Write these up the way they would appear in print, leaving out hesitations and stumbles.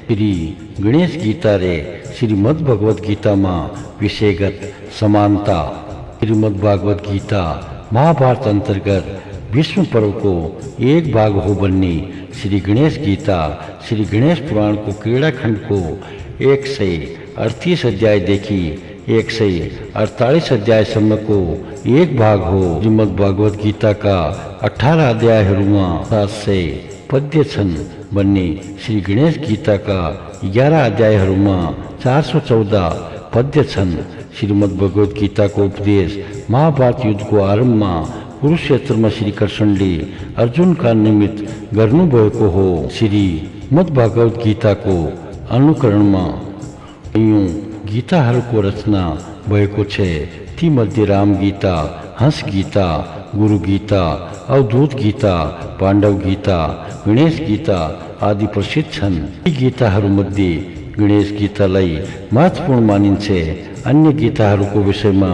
श्री गणेश गीता रे श्रीमद् भगवत गीता में विषयगत समानता। श्रीमद् भागवत गीता महाभारत अंतर्गत विष्णु पर्व को एक भाग हो बननी श्री गणेश गीता श्री गणेश पुराण को क्रीड़ा खंड को 138 अध्याय देखी 148 अध्याय समय को एक भाग हो। श्रीमद् भागवत गीता का 18 अध्याय हरुमा 7 से पद्य छन बनने श्री गणेश गीता का 11 अध्याय हरुमा 414 पद्य छन। श्रीमद् भगवत गीता को उपदेश महाभारत युद्ध को आरंभ में कुरुक्षेत्र में श्री कृष्णले अर्जुन का निमित्त गर्नुभएको हो। श्रीमद् भागवत गीता को अनुकरण में गीताहरूको रचना भएको छे। ती मध्ये राम गीता, हंस गीता, गुरु गीता, अवधूत गीता, पांडव गीता, गणेश गीता आदि प्रसिद्ध छन्। यी गीताहरूमध्ये गणेश गीतालाई महत्त्वपूर्ण मानिन्छ। अन्य गीताहरूको विषयमा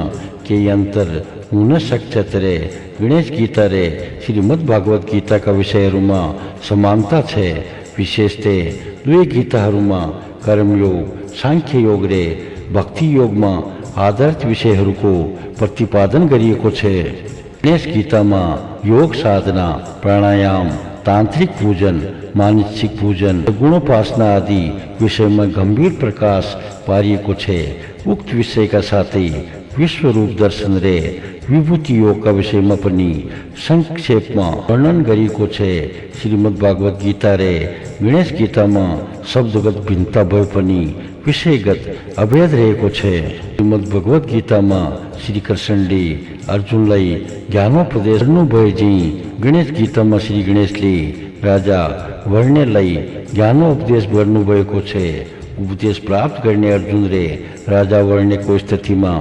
केही अन्तर हुन सक्छ तर गणेश गीता रे श्रीमद् भागवत गीता का विषयहरूमा समानता छे। विशेषतः दुई गीताहरूमा कर्मयोग, सांख्य योग रे भक्ति योग में आधारित विषयहरूको प्रतिपादन गरिएको छे। गणेश गीता में योग साधना, प्राणायाम, तांत्रिक पूजन, मानसिक पूजन, गुणोपासना आदि विषय में गंभीर प्रकाश पारिएको छे। उक्त विषय का साथै विश्व रूप दर्शन रे विभूति योग का विषय में पनि संक्षेप में वर्णन गरिएको छे। श्रीमद् भागवत गीता रे गणेश गीता में शब्दगत भिन्नता भए पनि विषयगत अभेद रहेको छे। श्रीमद् भगवत गीता में श्री कृष्णले अर्जुनलाई ज्ञानोपदेश गर्नुभए झै गणेश गीता में श्री गणेशले राजा वर्णेलाई ज्ञानोपदेश गर्नुभएको छे। उपदेश प्राप्त गर्ने अर्जुन रे राजा वर्णेको स्थितिमा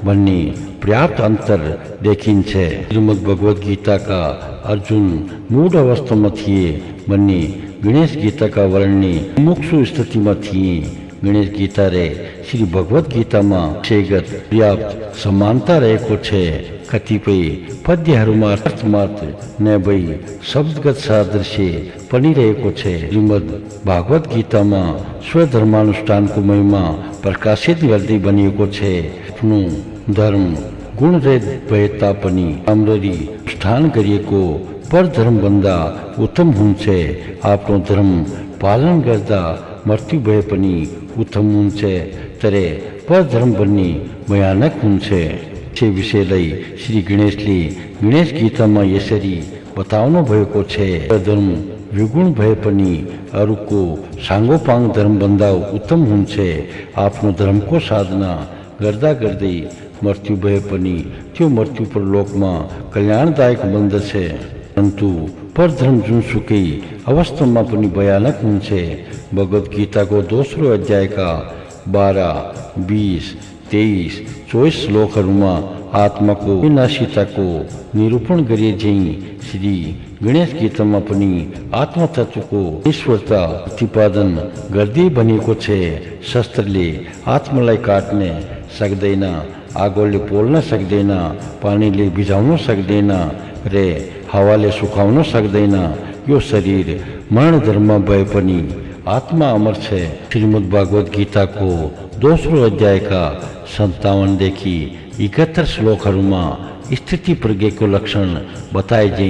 भन्ने पर्याप्त अंतर देखिन्छ। श्रीमद् भगवत गीता का अर्जुन मूढ़ अवस्था में थिए भन्ने गणेश गीता का वर्णने मुमुक्षु स्थिति में थिए। गणेश गीता रे श्री भगवत गीता में विषयगत पर्याप्त समानता रहेको छे। कतिपय पद्यहरूमा अर्थमात्र न भई शब्दगत सादृश्य पनि रहेको छे। श्रीमद् भागवत गीता में स्वधर्मानुष्ठानको महिमा प्रकाशित गर्दै बनिएको छे। आफ्नो धर्म गुणरहित भए तापनि राम्ररी अनुष्ठान गरिएको परधर्म भन्दा उत्तम हुन्छ। आफ्नो धर्म पालन गर्दा मृत्यु भए पनि उत्तम हुन्छ तर परधर्म बन्ने भयानक हुन्छ। यस विषयलाई श्री गणेशले गणेश गीतामा यसरी बताउनु भएको छ। धर्म विगुण भए पनि अरूको साङ्गोपाङ धर्म भन्दा उत्तम हुन्छ। आफ्नो धर्मको साधना गर्दा गर्दै मृत्यु भए पनि त्यो मृत्यु परलोकमा कल्याणदायक बन्दछ। परन्तु परधर्म जुनसुकै अवस्थामा पनि भयानक हुन्छ। भगवत गीता को दोस्रो अध्याय का 12, 20, 23, 24 श्लोकहरूमा आत्माको विनाशिताको निरूपण गरे झै श्री गणेश गीतामा पनि आत्मा तत्वको ईश्वरता प्रतिपादन गर्दै बनेको छ। शस्त्रले आत्मालाई काट्न सक्दैन, आगोले पोल्न सक्दैन, पानीले भिजाउन सक्दैन रे हावाले सुकाउन सक्दैन। यो शरीर मरण धर्म भए पनि आत्मा अमर छ। श्रीमद् भागवत गीता को दोस्रो अध्याय का 57 देखि 71 श्लोकहरूमा स्थिति प्रज्ञको लक्षण बताए झै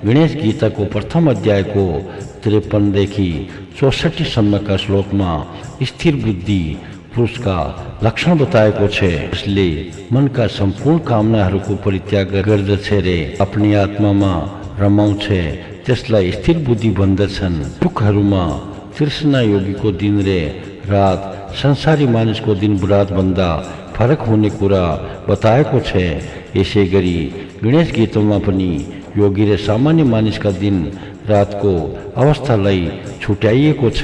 गणेश गीता को प्रथम अध्याय को 53 देखि 64 सम्म का श्लोक में स्थिर बुद्धि पुरुष का लक्षण बताएको छ। यसले मन का संपूर्ण कामनाहरूको परित्याग गर्दछ रे अपनी आत्मामा रमाउँछ। त्यसलाई स्थिर बुद्धि भन्दछन्। दुःखहरूमा तृष्णा योगीको दिन रे रात संसारी मानिसको दिन रात भन्दा फरक हुने कुरा बताएको छ। यसै गरी गणेश गीतामा पनि योगी रे सामान्य मानिसका दिन रातको अवस्थालाई छुट्याइएको छ।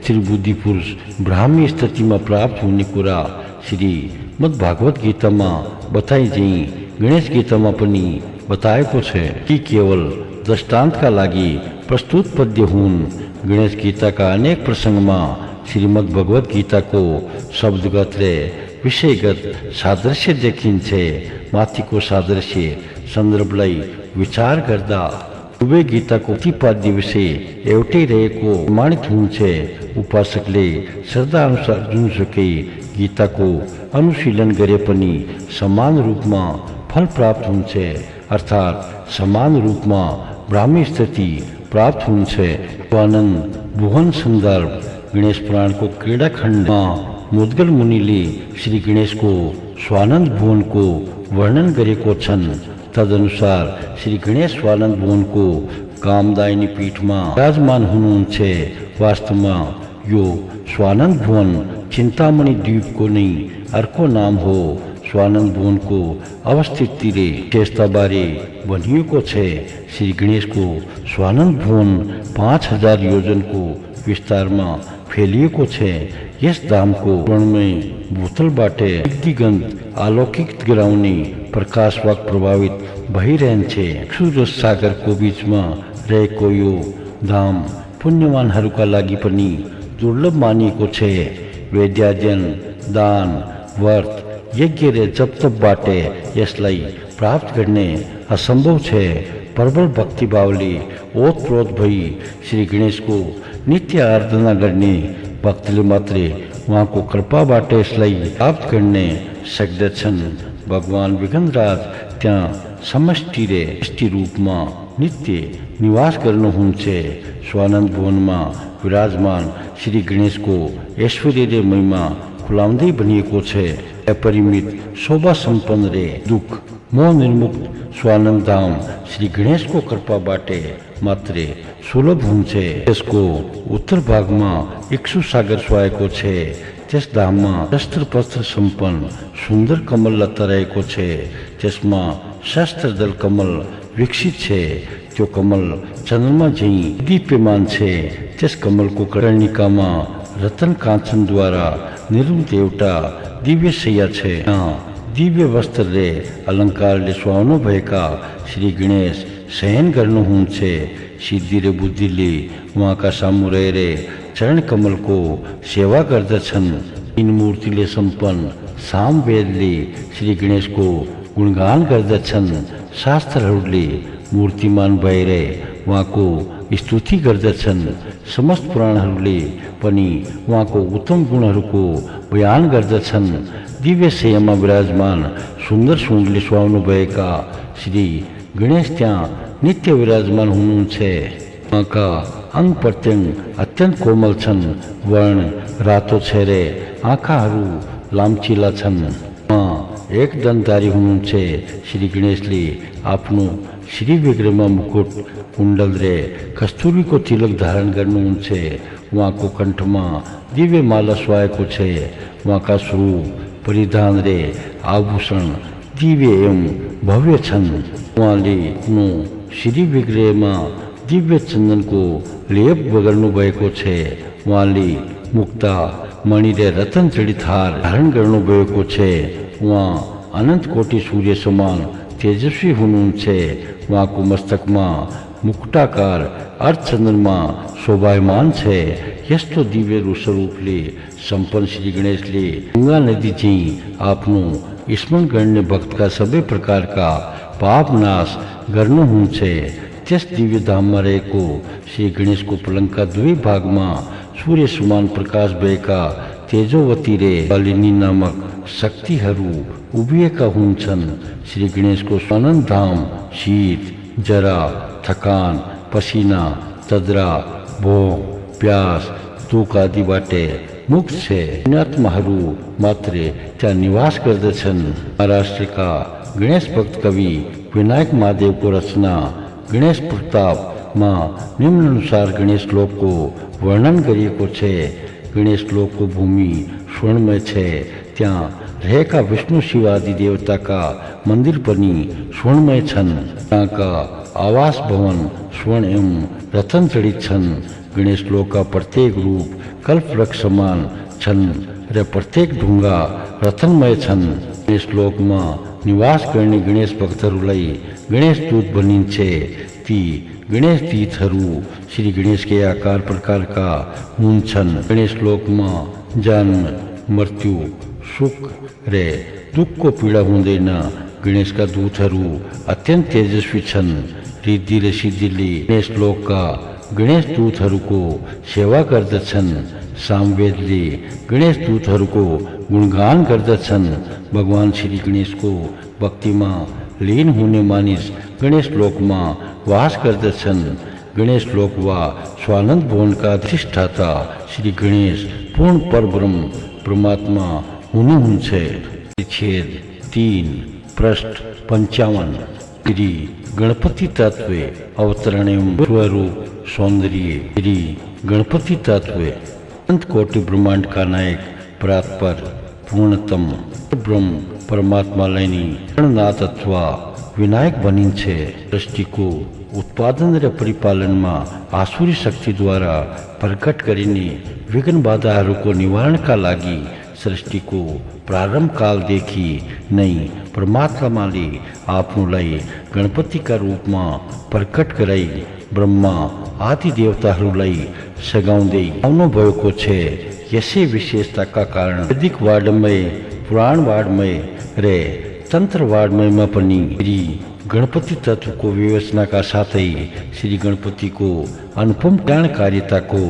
श्री बुद्धि पुरुष ब्राह्मी स्थितिमा प्राप्त हुने कुरा श्रीमद् भागवत गीतामा बताइ झै गणेश गीतामा पनि बताएको छ। कि केवल दृष्टान्तका लागि प्रस्तुत पद्य हुन्। गणेश गीता का अनेक प्रसंगमा श्रीमद् भगवत गीता को शब्दगत रे विषयगत सादृश्य देखिन्छ। माथिको सादृश्य सन्दर्भलाई विचार गर्दा दुबे गीताको प्रतिपाद्य विषय एउटै रहेको प्रमाणित हुन्छ। उपासकले श्रद्धा अनुसार जुनसुकै गीताको अनुशीलन गरे पनि समान रूपमा फल प्राप्त हुन्छ, अर्थात् समान रूपमा ब्राह्मी स्थिति प्राप्त हुन्छ। स्वानन्द भुवन सन्दर्भ गणेश पुराणको क्रीडा खण्डमा मुद्गल मुनिले श्री गणेशको स्वानन्द भुवनको वर्णन गरेको छन्। तदनुसार श्री गणेश स्वानन्द भुवनको कामदायिनी पीठमा विराजमान हुनुहुन्छ। वास्तवमा यो स्वानन्द भुवन चिन्तामणि द्वीपको नै अर्को नाम हो। स्वानन्द भुवनको अवस्थितिले विशेषताबारे भनिएको छ। श्री गणेशको स्वानन्द भुवन 5000 योजनको विस्तारमा फैलिएको छ। यस धामको वर्णमय भूतलबाट दिगन्त अलौकिक गराउने प्रकाशवाक प्रभावित भइरहन्छ। सूर्य सागरको बीचमा रहेको यो धाम पुण्यवानहरूका लागि पनि दुर्लभ मानिएको छ। वेद्याध्ययन, दान, व्रत, यज्ञ र जप-तपबाट यसलाई प्राप्त गर्ने असम्भव छ। प्रबल भक्तिभावले ओतप्रोत भई श्री गणेशको नित्य आराधना गर्ने भक्तले मात्रै उहाँको कृपाबाट यसलाई प्राप्त गर्ने सक्दछन्। भगवान विघ्नराज त्यहाँ समष्टि र व्यष्टि रूपमा नित्य निवास गर्नुहुन्छ। स्वानन्द भुवनमा विराजमान श्री गणेशको ऐश्वर्य र महिमा खुलाउँदै भनिएको छ। अपरिमित शोभा सम्पन्न रे दुख मोह निर्मुक्त स्वानन्द धाम श्री गणेशको कृपाबाट मात्रै सुलभ हुन्छ। यसको उत्तर भागमा इक्ष्वाकु सागर सुहाएको छ। त्यस धाममा शस्त्र पस्त्र सम्पन्न सुन्दर कमल लता रहेको छ। त्यसमा शस्त्र दल कमल विकसित छ। त्यो कमल चन्द्रमा झैँ दीप्यमान छ। त्यस कमलको कर्णिकामा रतन काञ्चनद्वारा निर्मित एउटा दिव्य शैया छ। दिव्य वस्त्र रे अलङ्कारले सुहाउनु भएका श्री गणेश शयन गर्नुहुन्छ। सिद्धि र बुद्धिले उहाँका सामु रहेर चरण कमलको सेवा गर्दछन्। यिन मूर्तिले सम्पन्न सामवेदले श्री गणेशको गुणगान गर्दछन्। शास्त्रहरूले मूर्तिमान भएर उहाँको स्तुति गर्दछन्। समस्त पुराणहरूले पनि उहाँको उत्तम गुणहरूको बयान गर्दछन्। दिव्य शय्यामा विराजमान सुन्दर सुन्दरले सुहाउनु भएका श्री गणेश त्यहाँ नित्य विराजमान हुनुहुन्छ। उहाँका अंग प्रत्यङ्ग अत्यन्त कोमल छन्। वर्ण रातो छ र आँखाहरू लाम्चिला छन्। उहाँ एक दन्तधारी हुनुहुन्छ। श्री गणेशले आफ्नो श्री विग्रहमा मुकुट, कुण्डल र कस्तुरीको तिलक धारण गर्नुहुन्छ। उहाँको कण्ठमा दिव्य माला सुहाएको छ। उहाँका स्वरूप, परिधान रे आभूषण दिव्य एवं भव्य छन्। उहाँले आफ्नो श्री विग्रहमा दिव्य चन्दनको लेप गर्नु भएको छ। उहाँले मुक्ता, मणि र रतन जडित हार धारण गर्नु भएको छ। उहाँ अनन्त कोटि सूर्य समान तेजस्वी हुनुहुन्छ। उहाँको मस्तकमा मुकुटाकार अर्धचन्द्रमा शोभायमान छ। यस्तो दिव्य स्वरूपले सम्पन्न श्री गणेशले गङ्गा नदी चाहिँ आफ्नो स्मरण गर्ने भक्तका सबै प्रकारका पाप नाश गर्नुहुन्छ। त्यस दिव्य धाममा रहेको श्री गणेशको पलङका दुवै भागमा सूर्य समान प्रकाश भएका तेजोवती रे कालिनी नामक शक्तिहरू उभिएका हुन्छन्। श्री गणेशको स्वानन्द धाम शीत, जरा, थकान, पसिना, तद्रा, भोक, प्यास, दुख आदिबाट मुक्त छ। पुण्यात्माहरू मात्रै त्यहाँ निवास गर्दछन्। महाराष्ट्रका गणेश भक्त कवि विनायक महादेवको रचना गणेश प्रतापमा निम्नानुसार गणेश लोकको वर्णन गरिएको छ। गणेश लोकको भूमि स्वर्णमय छ। त्यहाँ रहेका विष्णु शिव आदि देवताका मन्दिर पनि स्वर्णमय छन्। त्यहाँका आवास भवन स्वर्ण एवं रतन जडित छन्। गणेश लोकका प्रत्येक रूप कल्पवृक्ष समान छन् र प्रत्येक ढुङ्गा रतनमय छन्। गणेश लोकमा निवास गर्ने गणेश भक्तहरूलाई गणेश दूत भनिन्छ। ती गणेश तीर्थहरू श्री गणेशकै आकार प्रकारका हुन्छन्। गणेश लोकमा जन्म, मृत्यु, सुख र दुखको पीडा हुँदैन। गणेशका दूतहरू अत्यन्त तेजस्वी छन्। रिद्धि र सिद्धिले गणेश लोकका गणेश दूतहरूको सेवा गर्दछन्। सामवेदले गणेश दूतहरूको गुणगान गर्दछन्। भगवान श्री गणेशको भक्तिमा लीन हुने मानिस गणेश लोकमा वास गर्दछन्। गणेश लोक वा स्वानंद भवनका अधिष्ठाता श्री गणेश पूर्ण परब्रह्म परमात्मा हुनुहुन्छ। परिच्छेद 3 पृष्ठ 55। श्री गणपति तत्व अवतरण स्वरूप सौंदर्य। श्री गणपति तत्व अनंत कोटि ब्रह्मांड का नायक परात्पर पूर्णतम ब्रह्म परमात्मालाई गणनाथ अथवा विनायक बनिन्छ। सृष्टिको उत्पादन र परिपालनमा आसुरी शक्तिद्वारा प्रकट गरिने विघ्न बाधाहरूको निवारणका लागि सृष्टिको प्रारम्भ कालदेखि नै परमात्माले आफ्नोलाई गणपतिका रूपमा प्रकट गराई ब्रह्मा आदि देवताहरूलाई सघाउँदै आउनुभएको छ। यसै विशेषताका कारण वैदिक वाङ्मय, पुराण वाङ्मय र तन्त्र वाङ्मयमा पनि श्री गणपति तत्वको विवेचनाका साथै श्री गणपतिको अनुपम कल्याणकारिताको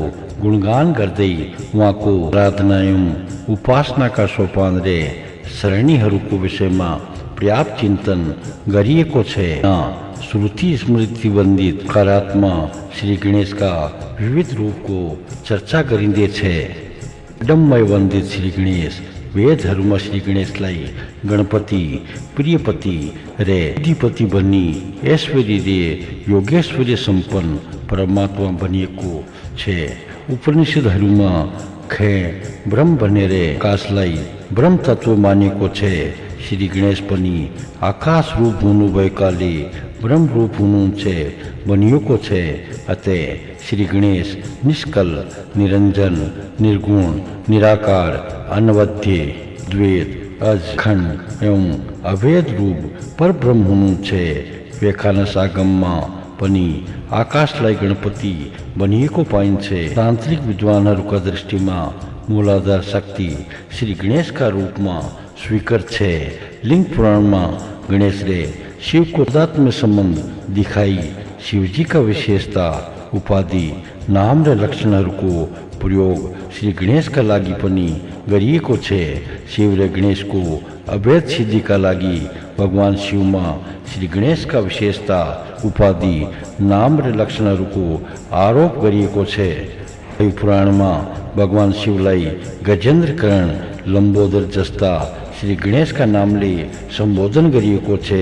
गुणगान गर्दै उहाँको आराधना एवं उपासनाका सोपान र सरणीहरूको विषयमा पर्याप्त चिन्तन गरिएको छ। श्रुति स्मृति वन्दित कारात्मा श्री गणेशका विविध रूपको चर्चा गरिँदैछ। डम्मय वन्दित श्री गणेश वेदहरूमा श्री गणेशलाई गणपति, प्रियपति र अधिपति भनी ऐश्वर्य योगेश्वर्य सम्पन्न परमात्मा भनिएको छ। उपनिषदहरूमा ब्रह्म भनेर आकाशलाई ब्रह्म तत्व मानिएको छ। श्री गणेश पनि आकाश रूप हुनुभएकाले ब्रह्म रूप हुनुहुन्छ भनिएको छ। अतः श्री गणेश निष्कल, निरञ्जन, निर्गुण, निराकार, अनवद्य, द्वैत, अखण्ड एवं अभेद रूप परब्रह्म हुनुहुन्छ। व्याख्यानस आगममा पनि आकाशलाई गणपति भनिएको पाइन्छ। तान्त्रिक विद्वानहरूका दृष्टिमा मूलाधार शक्ति श्री गणेशका रूपमा स्वीकार छ। लिंग पुराणमा गणेशले शिवको तादात्म्य सम्बन्ध दिखाई शिवजीका विशेषता, उपाधि, नाम र लक्षणहरूको प्रयोग श्री गणेशका लागि पनि गरिएको छ। शिव र गणेशको अभेद सिद्धिका लागि भगवान शिवमा श्री गणेशका विशेषता, उपाधि, नाम र लक्षणहरूको आरोप गरिएको छ। पुराणमा भगवान शिवलाई गजेन्द्रकरण, लम्बोदर जस्ता श्री गणेशका नामले सम्बोधन गरिएको छ।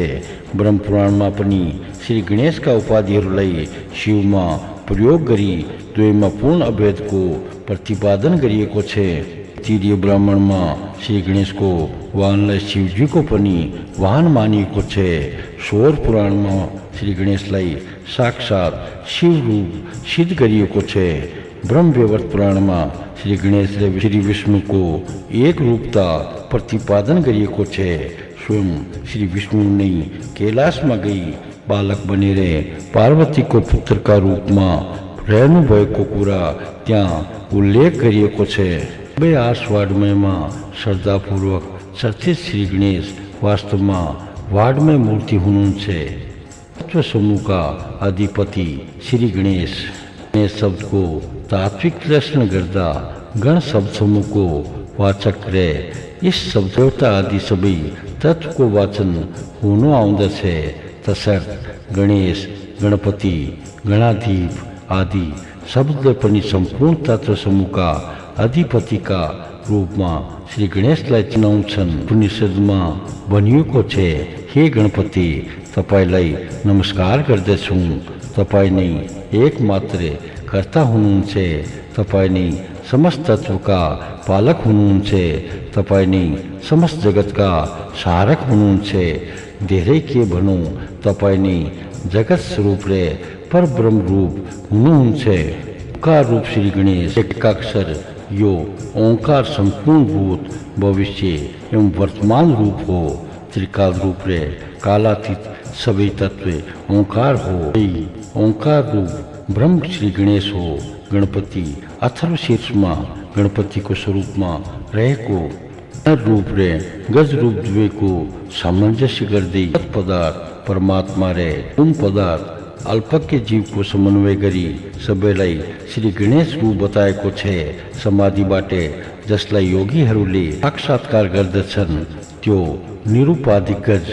ब्रह्म पुराणमा पनि श्री गणेशका उपाधिहरूलाई शिवमा प्रयोग गरी द्वैमा पूर्ण अभेदको प्रतिपादन गरिएको छ। तीर्य ब्राह्मणमा श्री गणेशको वाहनलाई शिवजीको पनि वाहन मानिएको छ। सौर पुराणमा श्री गणेशलाई साक्षात शिव रूप सिद्ध गरिएको छ। ब्रह्मवैवर्त पुराणमा श्री गणेशले श्री विष्णुको एक रूपता प्रतिपादन गरिएको छ। स्वयं श्री विष्णु नै कैलाशमा गई बालक बनेर पार्वतीको पुत्रका रूपमा रहनु भएको कुरा त्यहाँ उल्लेख गरिएको छ। आर्ष वाङ्मयमा श्रद्धापूर्वक चर्चित श्री गणेश वास्तवमा वाङ्मय मूर्ति हुनुहुन्छ। तत्व समूहका अधिपति श्री गणेश शब्दको तात्विक विश्लेषण गर्दा गण शब्द समूहको वाचक र यस शब्द देवता आदि सबै तत्वको वाचन हुनु आउँदछ। तसर्थ गणेश, गणपति, गणाधिप आदि शब्दले पनि सम्पूर्ण तत्व समूहका अधिपतिका रूपमा श्री गणेशलाई चिनाउँछन्। उपनिषदमा भनिएको छ, हे गणपति, तपाईलाई नमस्कार गर्दछु। तपाईँ नै एकमात्र कर्ता हुनुहुन्छ। तपाईँ नै समस्त तत्वका पालक हुनुहुन्छ। तपाईँ नै समस्त जगतका सारक हुनुहुन्छ। धेरै के भनौँ, तपाईँ नै जगत स्वरूप र परब्रह्म रूप हुनुहुन्छ। ओंकार रूप श्री गणेश एकाक्षर यो ओंकार संपूर्ण भूत, भविष्य एवं वर्तमान रूप हो। त्रिकाल रूप रे कालातीत सबै तत्व ओंकार हो। ओंकार रूप ब्रह्म श्री गणेश हो। गणपति अथर्व शीर्षमा गणपतिको स्वरूपमा रहेको रूप रे गज रूप दुवैको सामञ्जस्य गर्दै पदार्थ परमात्मा रे तुम पदार्थ अल्पज्ञ जीव को समन्वय करी सबैलाई श्री गणेश रूप बताएको छ। समाधि बाटे जसलाई योगीहरूले साक्षात्कार गर्दछन् त्यो निरुपाधिकज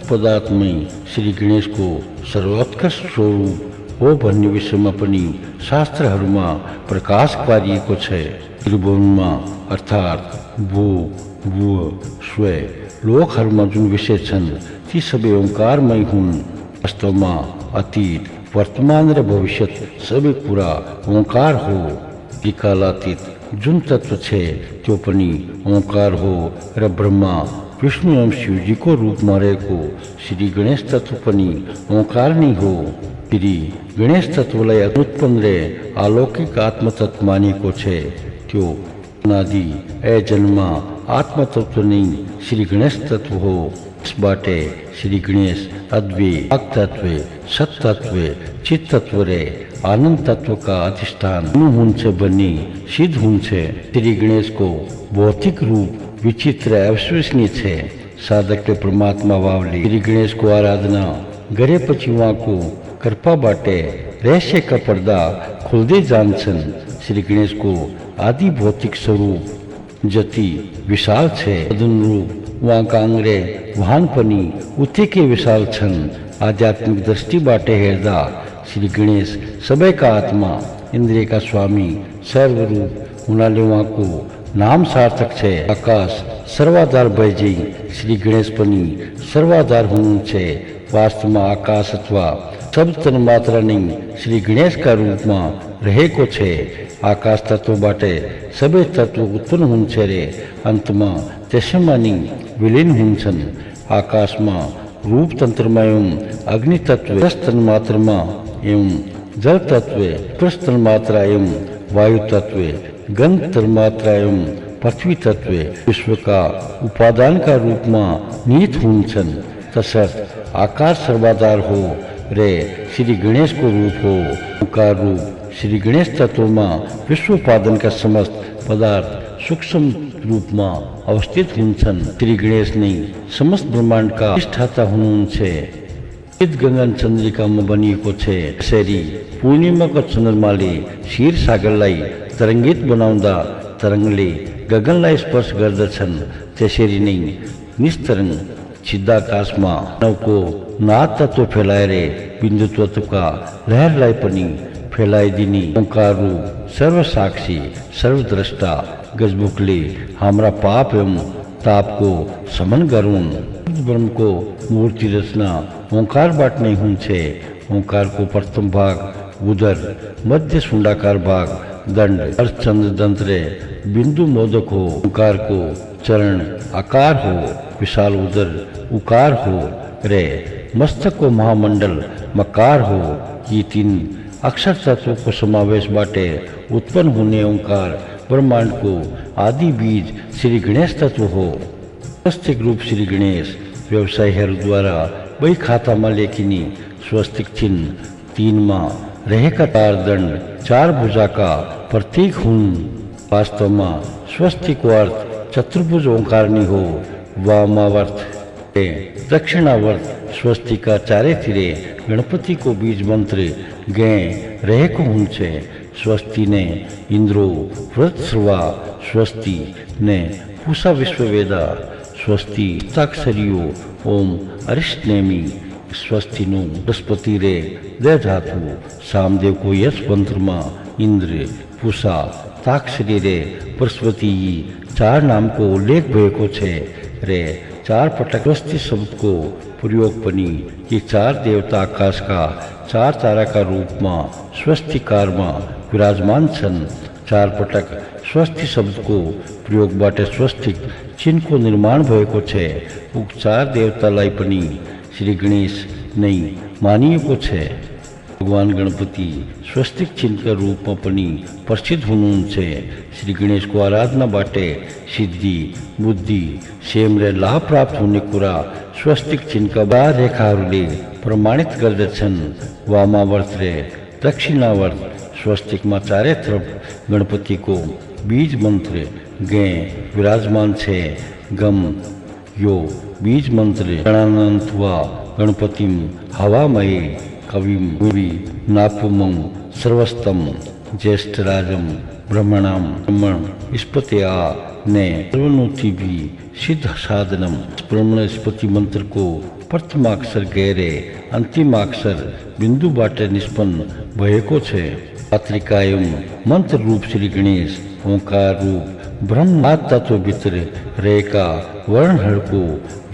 पदार्थमै श्री गणेशको सर्वोत्कृष्ट स्वरूप हो भन्ने विषयमा पनि शास्त्रहरूमा प्रकाश पारिएको छ। त्रिभुवनमा अर्थात् भू भुव स्व लोकहरूमा जुन विषय छन् ती सबै ओंकारमय हुन्। वास्तवमा अतीत वर्तमान र भविष्य सबै कुरा ओंकार हो। यी कालातीत जुन तत्व छ त्यो पनि ओंकार हो र ब्रह्मा विष्णु एवं शिवजीको रूपमा रहेको श्री गणेश तत्व पनि ओंकार नै हो। श्री गणेश तत्वलाई उत्पन्न र अलौकिक आत्मतत्व मानिएको छ। त्यो अनादि अजन्मा आत्मतत्व नै श्री गणेश तत्व हो। इसबाटे श्री गणेश अद्वैय अतत्व सत्तत्व चित तत्व र आनंद तत्व का अधिष्ठान हुनुहुन्छ भन्ने सिद्ध हुन्छ। श्री गणेशको भौतिक रूप विचित्र अविश्वसनीय छ। साधकले परमात्मा भावले श्री गणेशको आराधना गरेपछि उहाँको कृपाबाट रहस्यका पर्दा खुल्दै जान्छन्। श्री गणेशको आदि भौतिक स्वरूप जति विशाल छ तदनुरूप उहाँका अङ्ग र वाहन पनि उत्तिकै विशाल छन्। आध्यात्मिक दृष्टिबाट हेर्दा श्री गणेश सबैका आत्मा इन्द्रियका स्वामी सर्वरूप हुनाले उहाँको नाम सार्थक छ। आकाश सर्वाधार भएझै श्री गणेश पनि सर्वाधार हुनुहुन्छ। वास्तवमा आकाश अथवा सब तन्मात्रा नै श्री गणेशका रूपमा रहेको छ। आकाश तत्वबाट सबै तत्व उत्पन्न हुन्छ र अन्तमा त्यसमा नै विलीन हुन्छन्। आकाशमा रूप तन्त्रमा एवं अग्नि तत्व तन्मात्रमा एवं जल तत्व पृष्ठ मात्रा एवं वायु तत्व गंध तन्मात्रा एवं पृथ्वी तत्व विश्वका उपादानका रूपमा निहित हुन्छन्। तसर्थ आकाश सर्वाधार हो र श्री गणेशको रूप हो। ओंकार रूप श्री गणेश तत्वमा विश्व उपादानका समस्त पदार्थ सूक्ष्म रूपमा अवस्थित हुन्छन्। श्री गणेश नै समस्त ब्रह्माण्डका अधिष्ठाता हुनुहुन्छ। शीत गगन चन्द्रिकामा बनिएको छ। यसरी पूर्णिमाको चन्द्रमाले क्षीर सागरलाई तरङ्गित बनाउँदा तरङ्गले गगनलाई स्पर्श गर्दछन्। त्यसरी नै निस्तरङ्ग सिद्धाकाशमा नौको नाद तत्व फैलाएर बिन्दु तत्वका लहरलाई पनि फैलाइदिने ओंकार रूप सर्वसाक्षी सर्वद्रष्टा गजमुखले हाम्रा पाप एवं तापको समन गरून्। ब्रह्मको मूर्ति रचना ओंकारबाट नै हुन्छ। ओंकारको प्रथम भाग उदर, मध्य सुण्डाकार भाग दण्ड अर्धचन्द्र दन्त्र बिन्दु मोदक हो। ओंकारको चरण आकार हो। विशाल उदर उकार हो र मस्तकको महामण्डल मकार हो। यी तीन अक्षर तत्वको समावेशबाट उत्पन्न हुने ओंकार ब्रह्माण्डको आदि बीज श्री गणेश तत्व हो। स्वस्तिक रूप श्री गणेश व्यवसायीहरूद्वारा वही खातामा लेखिने स्वस्तिक चिन्ह तीनमा रहेका चार दण्ड चार भुजाका प्रतीक हुन्। वास्तवमा स्वस्तिको अर्थ चतुर्भुज ओंकार नै हो। वामावर्त दक्षिणावर्त स्वस्तिका चारैतिर गणपतिको बीज मन्त्र गए रहेको हुन्छ। स्वस्ति ने इंद्रो व्रत सर्वा स्वस्ति ने पूषा विश्ववेदा स्वस्ति ताक्षरियो ओम अरिष्टनेमी स्वस्ति नु बृहस्पति रे दे धातु सामदेव को यस मंत्र में इंद्र पूषा ताक्षरी रे बृहस्पति चार नाम को उल्लेख भएको छ रे चार पटक स्वस्ति शब्द को प्रयोग पनि ये चार देवता आकाश का चार तारा का रूप में स्वस्तिकार में विराजमान छन्। चार पटक स्वस्ति शब्द को प्रयोगबाट स्वस्तिक चिन्ह को निर्माण भएको छ। उक्त चार देवतालाई पनि श्री गणेश नै मानिएको छ। भगवान गणपति स्वस्तिक चिन्ह का रूप में पनि प्रसिद्ध हुनुहुन्छ। श्री गणेश को आराधनाबाट सिद्धि बुद्धि क्षेम र लाभ प्राप्त हुने कुरा स्वस्तिक चिन्ह का बाह्य रेखाहरूले प्रमाणित गर्दछन्। वामावर्त र दक्षिणावर्त स्वस्तिक में चारैतर्फ गणपति को बीज मंत्र गए विराजमान छे। गम यो बीज मंत्र गणानंत वा गणपतिम हवामय कविम भूवि नापुमं सर्वस्तम ज्येष्ठराजम ब्रह्मणाम ब्रह्मण स्पत्या ने सर्वनोति भी सिद्ध साधनम। ब्रह्मण स्पति मंत्र को प्रथमाक्षर गैरे अंतिमाक्षर बिंदु बाटे निष्पन्न भएको छे। मातृकायम मंत्र रूप श्री गणेश ओंकार रूप ब्रह्म तत्व भीतर रहेका वर्णहरूको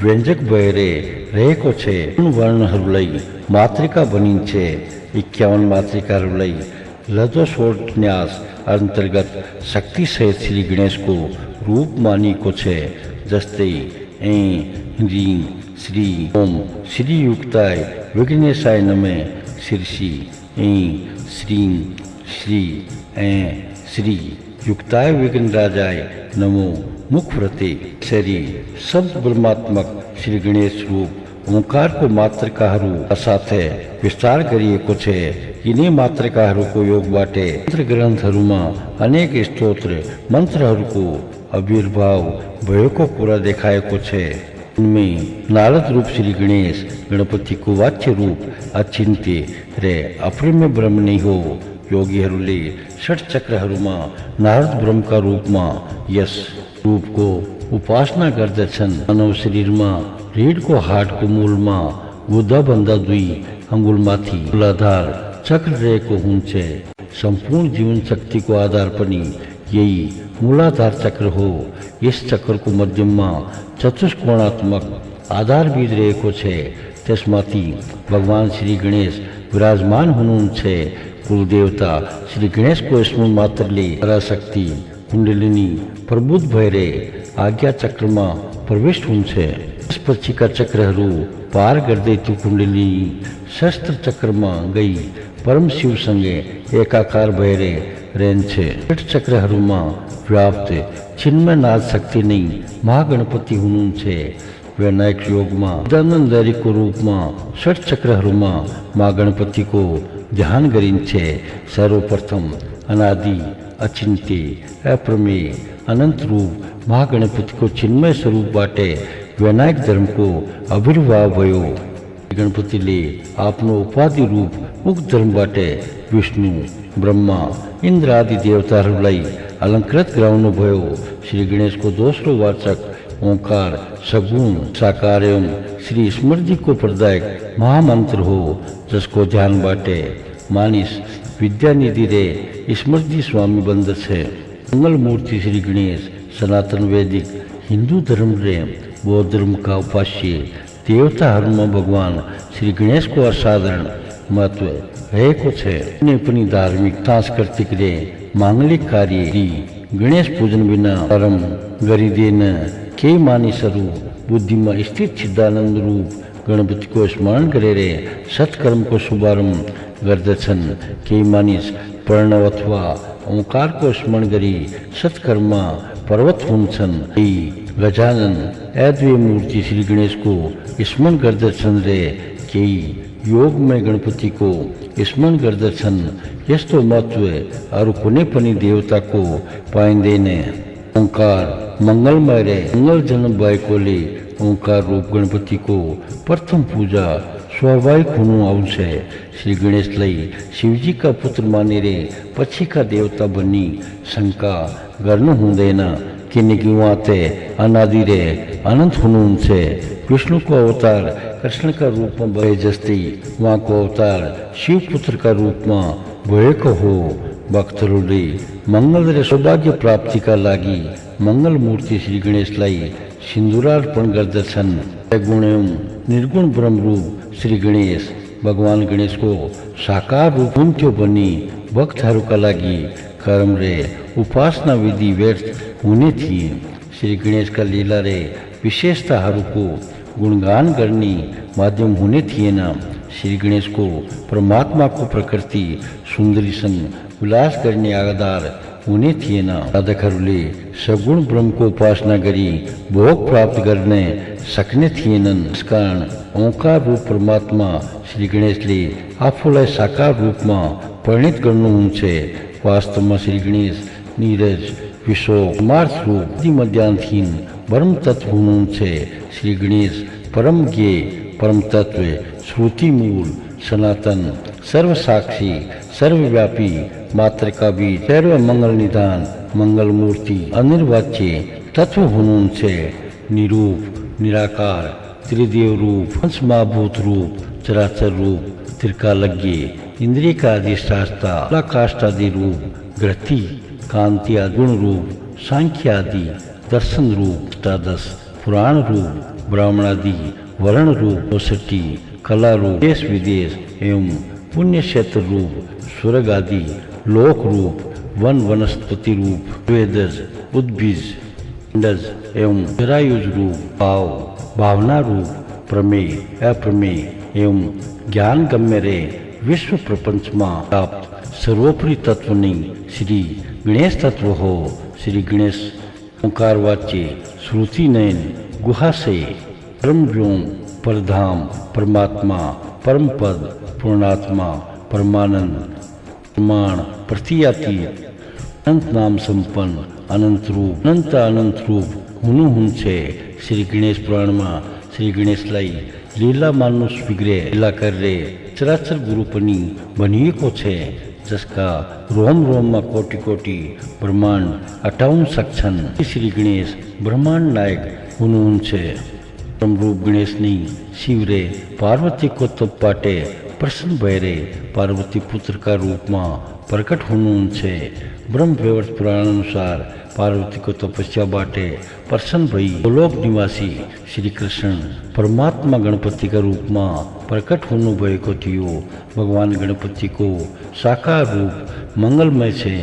व्यंजक भएरे रहेको छे। वर्णहरूलाई मातृका बनिन्छे। 51 मातृकाहरूलाई लजोषोन्यास अंतर्गत शक्ति सहित श्री गणेश को रूप मानिएको छे। जस्तै ऐ ह्रीं श्री ओम श्री युक्ताय विघ्नेशाय नमः शीर्षि ऐं श्रीं श्री ऐं श्री युक्ताय विघ्नराजाय नमो मुखव्रते। शरी शब्द ब्रह्मात्मक श्री गणेश रूप ओंकार को मातृकाहरू साथे विस्तार गरिएको छे। यिनी मातृकाहरूको योगबाटे मंत्र ग्रन्थहरूमा अनेक स्तोत्र मन्त्रहरूको आविर्भाव भएको कुरा देखाएको छे। इनमें नारद रूप श्री गणेश गणपति को वाच्य रूप अचिन्त्य रे अप्रिम्य ब्रह्म नै हो। योगीहरूले षट चक्रहरूमा नारद ब्रह्मका रूपमा यस रूपको उपासना गर्दछन्। मानव शरीरमा रीढको हाडको मूलमा गुदाभन्दा 2 अङ्गुलमाथि मूलाधार चक्र रहेको हुन्छ। सम्पूर्ण जीवन शक्तिको आधार पनि यही मूलाधार चक्र हो। यस चक्रको मध्यममा चतुष्कोणात्मक आधारविद रहेको छ। त्यसमाथि भगवान श्री गणेश विराजमान हुनुहुन्छ। कुलदेवता श्री गणेशको स्मरण मात्रले पराशक्ति कुण्डलिनी प्रबुद्ध भएर आज्ञा चक्रमा प्रवेश हुन्छ। त्यसपछिका चक्रहरू पार गर्दै त्यो कुण्डलिनी शस्त्र चक्रमा गई परम शिवसँगै एकाकार भएर रहन्छ। षट चक्रहरूमा व्याप्त चिन्मय नाद शक्ति नै महागणपति हुनुहुन्छ। वैनायक योगमा दानन्दरीको रूपमा षट चक्रहरूमा महागणपतिको ध्यान गरिन्छ। सर्वप्रथम अनादि अचिन्त्य अप्रमेय अनंत रूप महागणपतिको चिन्मय स्वरूपबाट वैनायक धर्मको आविर्भाव भयो। गणपतिले आफ्नो उपाधि रूप उक्त धर्मबाट विष्णु ब्रह्मा इन्द्र आदि देवताहरूलाई अलङ्कृत गराउनु भयो। श्री गणेशको दोस्रो वाचक ओंकार सगुण साकार एवं श्री स्मृतिको प्रदायक महामन्त्र हो, जसको ध्यानबाट मानिस विद्यानिधि रे स्मृति स्वामी बन्दछ। मंगल मूर्ति श्री गणेश सनातन वैदिक हिंदू धर्म रे बौद्ध धर्म का उपास्य देवताहरूमा भगवान श्री गणेशको असाधारण महत्व रहेको छ। कुनै पनि धार्मिक सांस्कृतिक रे मांगलिक कार्य गणेश पूजन बिना प्रारम्भ गरिँदैन। केही मानिसहरू बुद्धिमा स्थित सिद्धानन्द रूप गणपतिको स्मरण गरेर सत्कर्मको शुभारम्भ गर्दछन्। केही मानिस प्रणव अथवा ओंकारको स्मरण गरी सत्कर्ममा प्रवृत्त हुन्छन्। केही गजानन अद्वैय मूर्ति श्री गणेशको स्मरण गर्दछन् रे केही योगमय गणपतिको स्मरण गर्दछन्। यस्तो महत्व अरू कुनै पनि देवताको पाइँदैन। ओंकार मंगलमय रे मंगलजनक भएकोले ओंकार रूप गणपतिको प्रथम पूजा स्वाभाविक हुनु आवश्यक। श्री गणेशलाई शिवजीका पुत्र मानेर पछिका देवता बन्नी शंका गर्नु हुँदैन, किनकि उहाँ त अनादि रे अनन्त हुनुहुन्छ। विष्णुको अवतार कृष्णका रूपमा भए जस्तै उहाँको अवतार शिवपुत्रका रूपमा भएको हो। भक्तहरूले मंगल र सौभाग्य प्राप्तिका लागि मंगल मूर्ति श्री गणेशलाई सिन्दूरार्पण गर्दछन्। गुण एवं निर्गुण ब्रह्म रूप श्री गणेश भगवान गणेशको साकार रूप हुन्थ्यो भनी भक्तहरूका लागि कर्म रे उपासना विधि व्यर्थ हुने थिए। श्री गणेशका लीला रे विशेषताहरूको गुणगान गर्ने माध्यम हुने थिएन। श्री गणेशको परमात्माको प्रकृति सुन्दरीसँग उल्लास गर्ने आधार हुने थिएन। साधकहरूले सगुण ब्रह्मको उपासना गरी भोग प्राप्त गर्ने सक्ने थिएनन्। यसकारण ओंकार रूप परमात्मा श्री गणेशले आफूलाई साकार रूपमा परिणत गर्नुहुन्छ। वास्तवमा श्री गणेश नीरज विश्व परमार्थ रूप आदि मध्यान्हीन परम तत्व हुनुहुन्छ। श्री गणेश परम ज्ञेय परम तत्व श्रुति मूल सनातन सर्वसाक्षी सर्वव्यापी मात्र का भी सर्व मंगल निदान मंगल मूर्ति अनिर्वाच्य तत्व हुनून से निरूप निराकार त्रिदेव रूप पंचमहाभूत रूप चराचर रूप त्रिकालज्ञ इंद्रिय का अधिष्ठाता काष्ठादि रूप ग्रति कांति गुण रूप सांख्य आदि दर्शन रूप अष्टादश पुराण रूप ब्राह्मणादि वर्ण रूप 64 कला रूप देश विदेश एवं पुण्य क्षेत्र रूप स्वर्ग आदि लोक रूप वन वनस्पति रूप वेदज उद्भिज अंडज एवं जरायुज रूप भाव भावना रूप प्रमेय अप्रमेय एवं ज्ञान गम्य रे विश्व प्रपंच में प्राप्त सर्वोपरि तत्व नहीं श्री गणेश तत्व हो। श्री गणेश ओंकार वाच्य श्रुति नयन गुहा से परम व्योम परधाम परमात्मा परम पद पूर्णात्मा परमानंद प्रमाण प्रतियातीत अनंत नाम संपन्न अनंत रूप हुनु छे। श्री गणेश पुराण में श्री गणेश लाई लीला मानुष विग्रह लीला कर रे चराचर गुरुपनी बनिए को छे जिसका रोम रोम में कोटि कोटि ब्रह्मांड अटाउन सक्षन श्री गणेश ब्रह्मांड नायक हुनु छे। परम रूप गणेश नहीं शिव रे पार्वती को तब पाटे प्रसन्न भयरे पार्वती पुत्र का रूप में प्रकट हुनु छे। ब्रह्म वैवर्त पुराण अनुसार पार्वती को तपस्या बाटे प्रसन्न भई गोलोक निवासी श्री कृष्ण परमात्मा गणपति का रूप में प्रकट होने भय को थियो। भगवान गणपति को साकार रूप मंगलमय छे।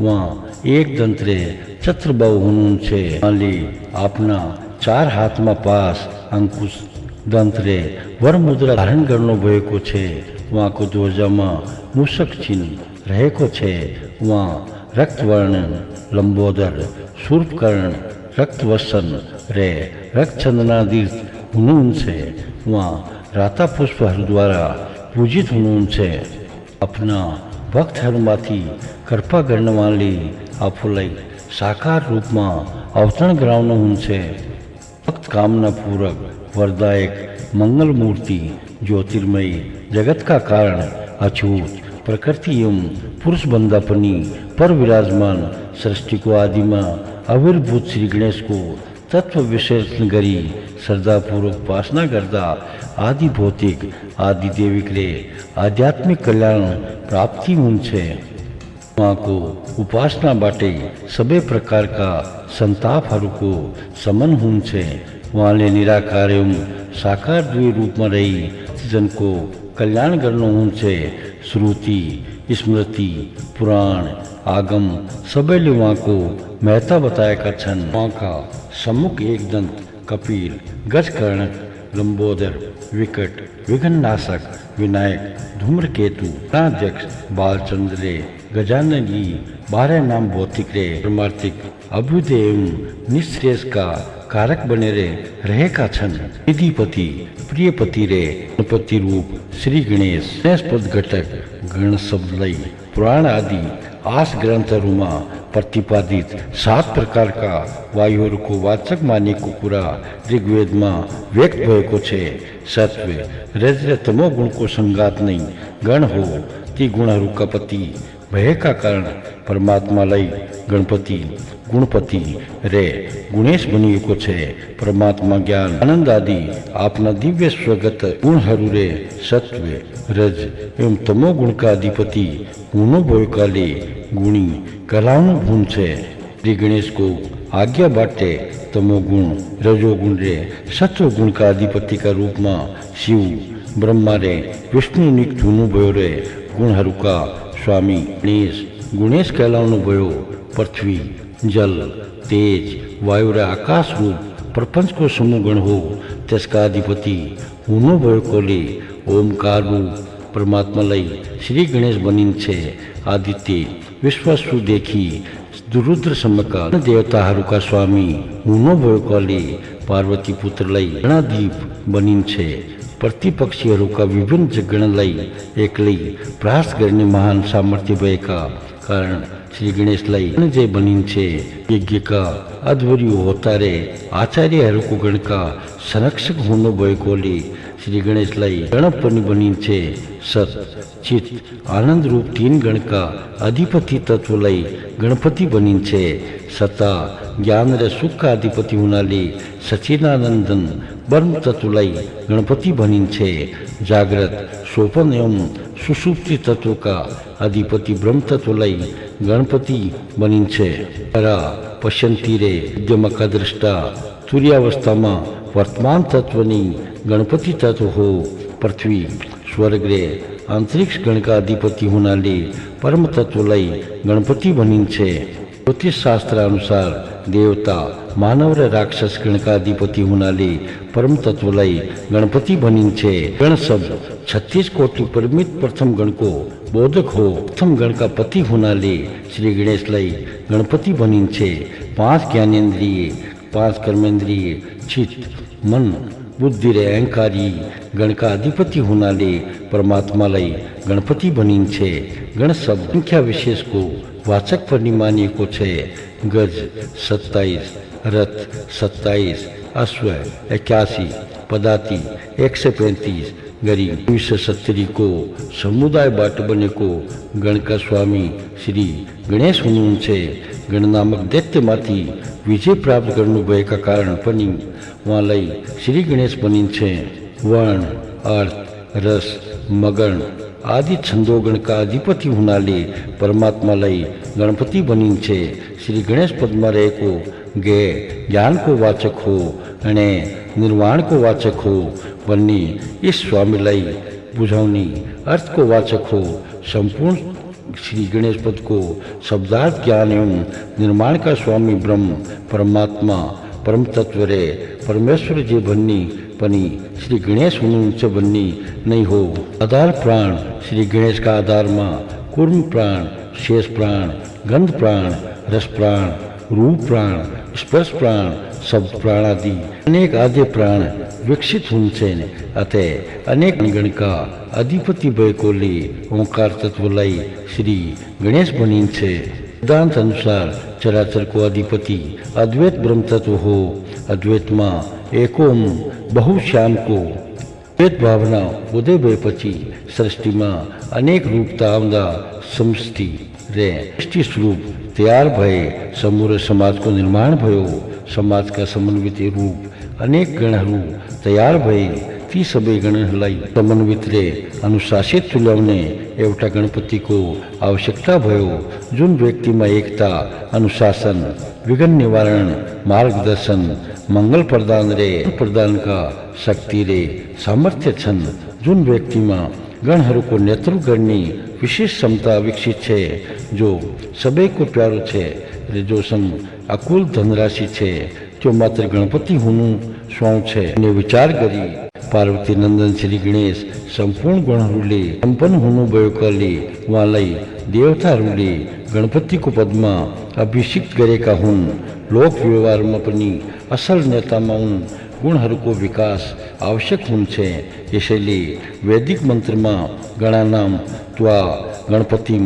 वहाँ एक दंत्रे चतुर्बाहु हुनु छे। माली अपना 4 हाथ में पास अंकुश दंत्रे वर मुद्रा धारण करनो भय को छे। वहाँ को ध्वजा में मूषक चिन्ह रहे को छे। वहाँ रक्तवर्ण लंबोदर सूर्पकर्ण रक्तवसन रे रक्तचंदनादीर्थ हुनून छे। वहाँ राता पुष्प हर द्वारा पूजित हुनून छे। अपना भक्त हरमाथी कृपा करने वाली आफुलाई साकार रूप में अवतरण ग्राउंड हुन छे। भक्त कामना पूरक वरदायक मंगल मूर्ति ज्योतिर्मयी जगत का कारण अछूत प्रकृति एवं पुरुष बंदापनी पर विराजमान सृष्टि को आदि में आविर्भूत श्री गणेश को तत्व विशेषण करी श्रद्धा पूर्वक उपासना करता आदि भौतिक आदि देविक रे आध्यात्मिक कल्याण प्राप्ति मुझे माँ को उपासना बाटे सबे प्रकार का संताप हरु को समन हुन छे। वाले निराकार एवं साकार द्वि रूप में रही जन को कल्याण करनो हुन छे। श्रुति स्मृति पुराण आगम सबेले वहाँ को महता बताया का छन। वहाँ का सम्मुख एक दंत कपिल गजकर्णक लंबोदर विकट विघ्ननाशक विनायक धूम्रकेतु प्राध्यक्ष बालचंद्र गजानन जी 12 नाम भौतिक रे परमार्थिक अभ्युदय एवं निश्रेष का कारक बने रे रहे का छन। निधिपति प्रियपति रे गणपति रूप श्री गणेश पद घटक गण शब्द लई पुराण आदि आस ग्रंथ रूमा प्रतिपादित 7 प्रकार का वायु को वाचक मानी को पूरा ऋग्वेद में व्यक्त भय को छे। सत्व रज तमो गुण को संगात नहीं गण हो ती गुण का पति भय का कारण परमात्मा लई गणपति गुणपति रे गुणेश बनी को छे। परमात्मा ज्ञान आनंद आदि अपना दिव्य स्वगत गुण हरु रे सत्व रज एवं तमो गुण का अधिपति गुणो भय काले गुणी कलानु गुण छे। श्री गणेश को आज्ञा बाटे तमो गुण रजो गुण रे सत्व गुण का अधिपति का रूप में शिव ब्रह्मा रे विष्णु निक धुनु भयो रे गुण हरु का स्वामी गुणेश कहलानु भयो। पृथ्वी जल तेज वायु रे आकाश रूप प्रपंच को समूह गण हो त्यसका अधिपति हुनु भयो कोले ओमकार रूप परमात्मा लई श्री गणेश बनिन छे। आदित्य विश्वासु देखी दुरुद्र समका देवता हरु का स्वामी हुनु भयो कोले पार्वती पुत्र लई गणादीप बनिन छे। प्रतिपक्षीहरू का विभिन्न जगण लई एकलई प्रयास करने महान सामर्थ्य भय का कारण श्री गणेश लई जय बनिन छे। यज्ञ का अध्वर्यु होतारे आचार्य हरुको गण का संरक्षक होनो बयकोली श्री गणेश लाई गणपति बनी छे। सत चित आनंद रूप तीन गण का अधिपति तत्व लई गणपति बनी छे। सता ज्ञान रे सुख का अधिपति होनाली सचिदानंदन ब्रह्म तत्व लई गणपति बनी छे। जागृत सोपन एवं सुषुप्ति तत्व का अधिपति ब्रह्म तत्व लई गणपति बनी छे। परा पश्यंती रे विद्यमक दृष्टा तुर्यावस्था में वर्तमान तत्वनी गणपति तत्व हो। पृथ्वी स्वर्ग रे अंतरिक्ष गण का अधिपति होनाली परम तत्व लई गणपति बनी छे। ज्योतिष शास्त्र अनुसार देवता मानव रे राक्षस गण का अधिपति होनाली परम तत्व लई गणपति बनी छे। गण शब्द 36 कोटि परिमित प्रथम गण को बोधक हो। प्रथम गण का पति होनाली श्री गणेश लई गणपति बनी छे। 5 ज्ञानेन्द्रिय 5 कर्मेंद्रिय चित्त मन बुद्धि रे अहंकारी गण का अधिपति होनाले परमात्मा लई गणपति बनी छे। गण शब्द संख्या विशेष को वाचक परिमानी को छे। गज 27, रथ 27, अश्व 81, पदाति 135, गरी 270 को समुदाय बाट बने को गण का स्वामी श्री गणेश होनु छे। गण नामक दैत्य माथी विजय प्राप्त करने भय का कारण बनी वहाँ लई श्री गणेश बनी छे। वर्ण अर्थ रस मगन आदि छंदोगण का अधिपति होनाले परमात्मा लई गणपति बनी छे। श्री गणेश पद्मा रे को गे ज्ञान को वाचक हो अने निर्वाण को वाचक हो बन्नी इस स्वामी लई बुझावनी अर्थ को वाचक हो। संपूर्ण श्री गणेश पद को शब्दार्थ ज्ञान एवं निर्माण का स्वामी ब्रह्म परमात्मा परम तत्व रे परमेश्वर जी बन्नी पनी श्री गणेश उच्च बन्नी नहीं हो। आधार प्राण श्री गणेश का आधार मां कूर्म प्राण शेष प्राण गंध प्राण रस प्राण रूप प्राण स्पर्श प्राण शब्द प्राण आदि अनेक आदि प्राण विकसित होने अतः अनेक गण का अधिपति बैकोली ओंकार तत्व लाई श्री गणेश बनी छे। सिद्धांत अनुसार चराचर को अधिपति अद्वैत ब्रह्म तत्व हो। अद्वैत में एकोम बहुश्याम को द्वैत भावना उदय भय पची सृष्टि में अनेक रूपता आवदा समष्टि रे सृष्टि स्वरूप तैयार भय समूह समाज को निर्माण भयो। समाज का समन्वित रूप अनेक गण तैयार भय ती सबे गण लाई समन्वित रे अनुशासित तुलवने एवटा गणपति को आवश्यकता भयो। जुन व्यक्ति में एकता अनुशासन विघ्न निवारण मार्गदर्शन मंगल प्रदान का शक्ति रे सामर्थ्य छन। जुन व्यक्ति में गणहरू को नेतृत्व करनी विशेष क्षमता विकसित छे जो सबे को प्यारो छे रे जो संग अकुल धनराशि छे जो मात्र गणपति होनु स्वयं छे ने विचार करी पार्वती नंदन श्री गणेश संपूर्ण गणहरूले संपन्न होनु भयो कले वालाई देवता रूले गणपति को पद्मा अभिषिक्त गरेका हुन्। लोक व्यवहार में पनि असल नेता में उन गुणहरूको विकास आवश्यक हुन्छ। यसैले वैदिक मंत्र में गणानाम त्वा गणपतिम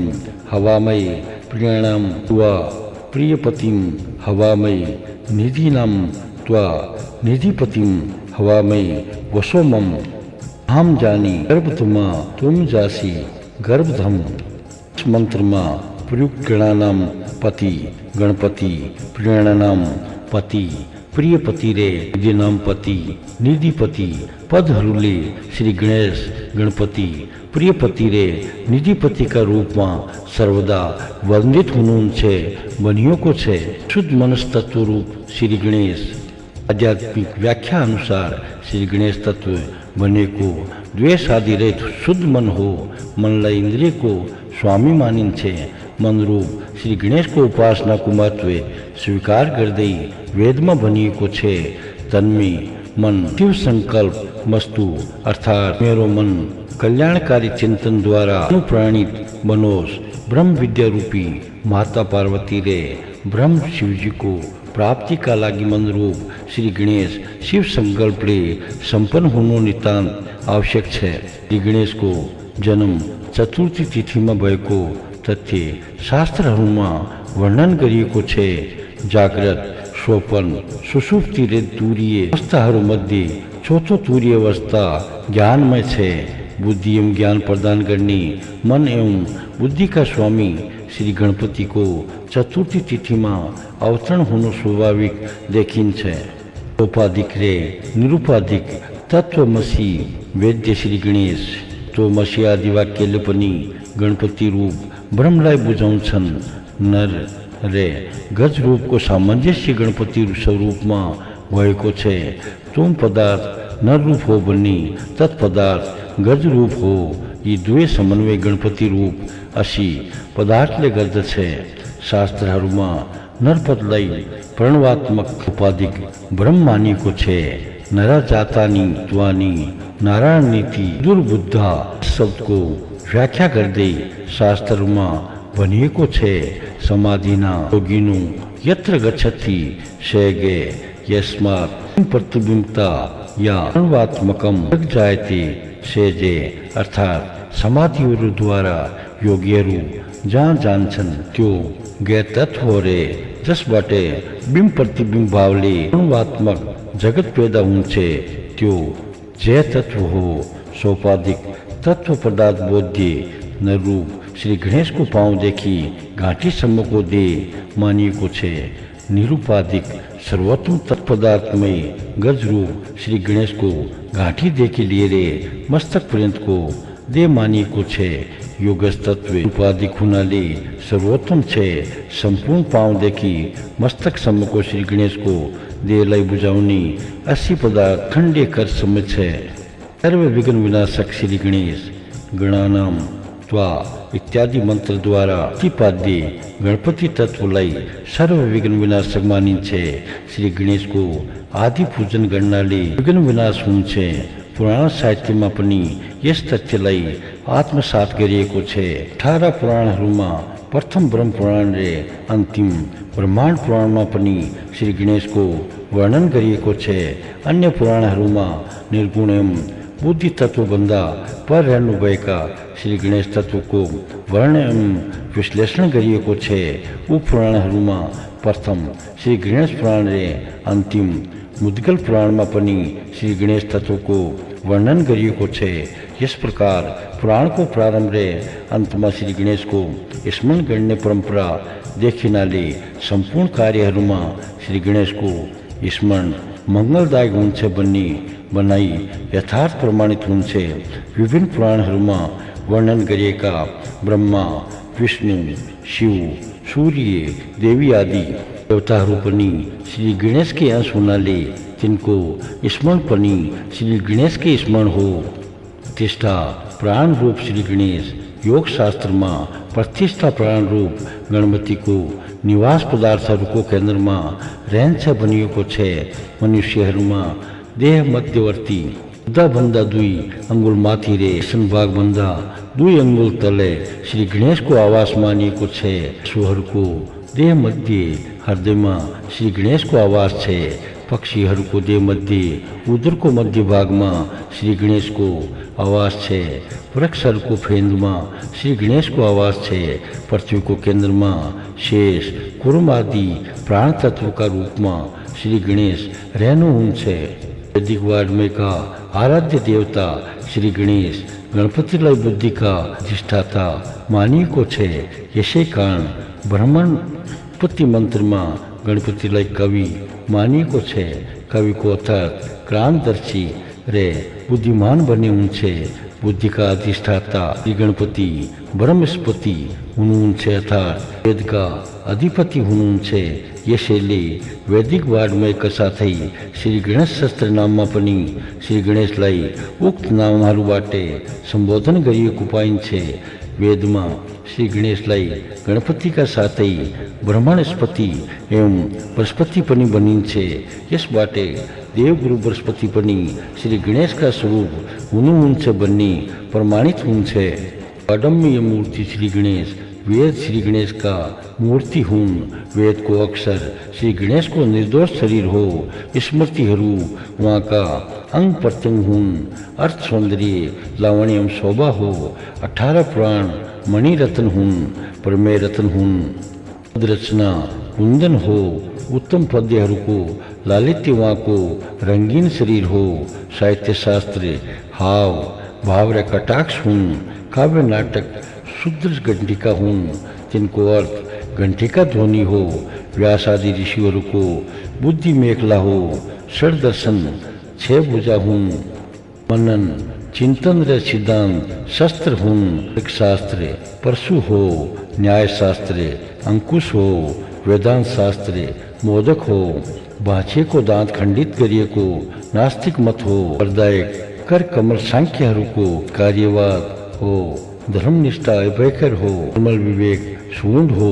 हवामय प्रियाणाम त्वा प्रियपतिम हवामय निधिनाम त्वा निधिपतिम हवामय वसोमम हम जानी गर्भधुमा तुम जासी गर्भधम। इस मंत्र में प्रयुक्त गणानाम पति गणपति प्रियाणानाम पति प्रियपति रे निधिनाम पति निधिपति पदहरूले श्री गणेश गणपति प्रियपति रे निधिपति का रूप में सर्वदा वर्णित हुनुहुन्छ बनियो को छे। शुद्ध मनस तत्व रूप श्री गणेश आध्यात्मिक व्याख्या अनुसार श्री गणेश तत्व बने को द्वेष आदि रहित शुद्ध मन हो। मन ला इंद्रिय को स्वामी मानिन छे। मन रूप श्री गणेश को उपासना को महत्व स्वीकार कर दई वेद में बनी को छे। तन्मे मन शिव संकल्प मस्तु अर्थात मेरो मन कल्याणकारी चिंतन द्वारा अनुप्राणित बनोस ब्रह्म विद्या रूपी माता पार्वती रे ब्रह्म शिव जी को प्राप्ति का लागी मन रूप श्री गणेश शिव संकल्प रे संपन्न होनो नितांत आवश्यक है। श्री गणेश को जन्म चतुर्थी तिथि में भएको तथ्य शास्त्रहरूमा वर्णन गरिएको छे। जागृत स्वपन सुषुप्ति रे तुरीय अवस्थाहरू मध्ये चौथो तुरीय अवस्था ज्ञानमय छे। बुद्धि एवं ज्ञान प्रदान गर्ने मन एवं बुद्धि का स्वामी श्री गणपति को चतुर्थी तिथि में अवतरण होनो स्वाभाविक देखिन्छ। औपाधिक रे निरुपाधिक तत्वमसी वेद्य श्री गणेश तो मसी आदि वाक्यले पनि गणपति रूप ब्रह्मलाई बुझाउँछन्। नर रे गज रूपको सामञ्जस्य गणपति स्वरूपमा भएको छे। तुम पदार्थ नर रूप हो भन्ने तत्पदार्थ गज रूप हो। यी दुवै समन्वय गणपति रूप असी पदार्थले गर्दछे। शास्त्रहरूमा नरपदलाई प्रणवात्मक उपाधिक ब्रह्म मानिएको छे। नरा जातानी त्वानी नारायण नीति दुर्बुद्धा शब्दको व्याख्या गर्दै शास्त्रहरूमा भनिएको छे। समाधिना योगिनु यत्र गच्छति शेगे यस्मात् प्रतिबिम्बता या प्रणवात्मकम जग जायते सेजे अर्थात समाधिहरूद्वारा योगीहरू जहाँ जान्छन् त्यो गैर तत्व हो रे जसबाटे बिम्ब प्रतिबिम्ब भावले प्रणवात्मक जगत पैदा हुन्छ त्यो जय तत्व हो। सोपाधिक तत्व पदार्थ बोध्य न रूप श्री गणेश को पाउँदेखि घाँटीसम्मको देह मानिएको छे। निरुपाधिक सर्वोत्तम तत्पदार्थमय गज रूप श्री गणेश को घाँटीदेखि लिएर मस्तक पर्यन्तको देह मानिएको छे। यो गज तत्व उपाधिक हुनाले सर्वोत्तम छे। सम्पूर्ण पाउँदेखि मस्तकसम्मको श्री गणेश को देहलाई बुझाउने 80 पदार्थ खण्डे करसम्म छे। सर्व विघ्न विनाशक श्री गणेश गणानाम त्वा इत्यादि मंत्र द्वारा प्रतिपाद्य गणपति तत्वलाई सर्व विघ्न विनाशक मानिन्छे। श्री गणेश को आदि पूजन गर्नाले विघ्न विनाश हुन्छ। पुराण साहित्यमा पनि यस तथ्यलाई आत्मसात गरिएको छे। 18 पुराणहरूमा प्रथम ब्रह्म पुराण रे अन्तिम ब्रह्माण्ड पुराणमा पनि श्री गणेश को वर्णन गरिएको छे। अन्य पुराणहरूमा निर्गुण एवं बुद्धि तत्वभन्दा पर रहनुभएका श्री गणेश तत्वको वर्णन एवं विश्लेषण गरिएको छे। ऊ पुराणहरूमा प्रथम श्री गणेश पुराण रे अन्तिम मुद्गल पुराणमा पनि श्री गणेश तत्वको वर्णन गरिएको छे। यस प्रकार पुराणको प्रारम्भ रे अन्तमा श्री गणेश को स्मरण गर्ने परम्परा देखिनाले सम्पूर्ण कार्यहरूमा श्री गणेश को स्मरण मंगलदायक हुन्छ भन्ने भनाइ यथार्थ प्रमाणित हुन्छ। विभिन्न पुराणहरूमा वर्णन गरिएका ब्रह्मा विष्णु शिव सूर्य देवी आदि देवताहरू पनि श्री गणेश के अंश हुनाले तिनको स्मरण पनि श्री गणेश के स्मरण हो। प्रतिष्ठा प्राण रूप श्री गणेश योग शास्त्रमा प्रतिष्ठा प्राण रूप गणपति को निवास पदार्थहरूको केन्द्रमा रहन्छ भनिएको छे। मनुष्यहरूमा देह मध्यवर्ती भन्दा 2 अंगुल माथि रे भाग भन्दा 2 अंगुल तले श्री गणेश को आवास मानिएको छे। पशुहरूको देह मध्य हृदयमा श्री गणेश को आवास छे। पक्षीहरूको देह मध्य उदरको मध्य भागमा श्री गणेश को आवास छे। वृक्षहरूको फेन्दमा श्री गणेश को आवास छे। पृथ्वीको केन्द्रमा शेष कुर्म आदि प्राण तत्वका रूपमा श्री गणेश रहनुहुन्छ। वैदिक वाङ्मयका आराध्य देवता श्री गणेश गणपतिलाई बुद्धिका अधिष्ठाता मानिएको छे। यसै कारण ब्रह्मणपति मन्त्रमा गणपतिलाई कवि मानिएको छे। कविको अर्थ क्रान्तदर्शी रे बुद्धिमान बन्ने हुन्छ। बुद्धिका अधिष्ठाता श्री गणपति ब्रह्मस्पति हुनुहुन्छ अर्थात् वेदका अधिपति हुनुहुन्छ। यसैले वैदिक वाङ्मयका साथै श्री गणेश शास्त्र नाममा पनि श्री गणेशलाई उक्त नामहरूबाट सम्बोधन गरिएको पाइन्छ। वेदमा श्री गणेशलाई गणपतिका साथै ब्रह्मणस्पति एवं बृहस्पति पनि भनिन्छ। यसबाट देवगुरु बृहस्पति पनि श्री गणेशका स्वरूप हुनुहुन्छ भन्ने प्रमाणित हुन्छ। अदम्य मूर्ति श्री गणेश वेद श्री गणेश का मूर्ति हुन्। वेद को अक्षर श्री गणेश को निर्दोष शरीर हो। स्मृतिहरू उहाँका अंग प्रत्यंग हुन्। अर्थ सौंदर्य लावण्य एवं शोभा हो। 18 पुराण मणिरत्न हुन्। प्रमेय रत्न हुन्। रचना कुंदन हो। उत्तम पद्यहरू को लालित्य उहाँको रंगीन शरीर हो। साहित्य शास्त्र हाव भाव र कटाक्ष हुन्। काव्य नाटक शुद्ध घंटिका हुन्, तिनको अर्थ घंटिका ध्वनि हो। व्यास आदि ऋषिहरूको बुद्धि मेखला हो। षड दर्शन 6 भुजा हुन्। मनन चिंतन र सिद्धांत शस्त्र हुन्। शास्त्र परशु हो। न्याय शास्त्र अंकुश हो। वेदांत शास्त्र मोदक हो। बाछेको दाँत खण्डित गरिएको नास्तिक मत हो। वरदायक कर कमल सांख्यहरूको कार्यवाद हो। धर्मनिष्ठा अभयकर हो। निर्मल विवेक सूंड हो।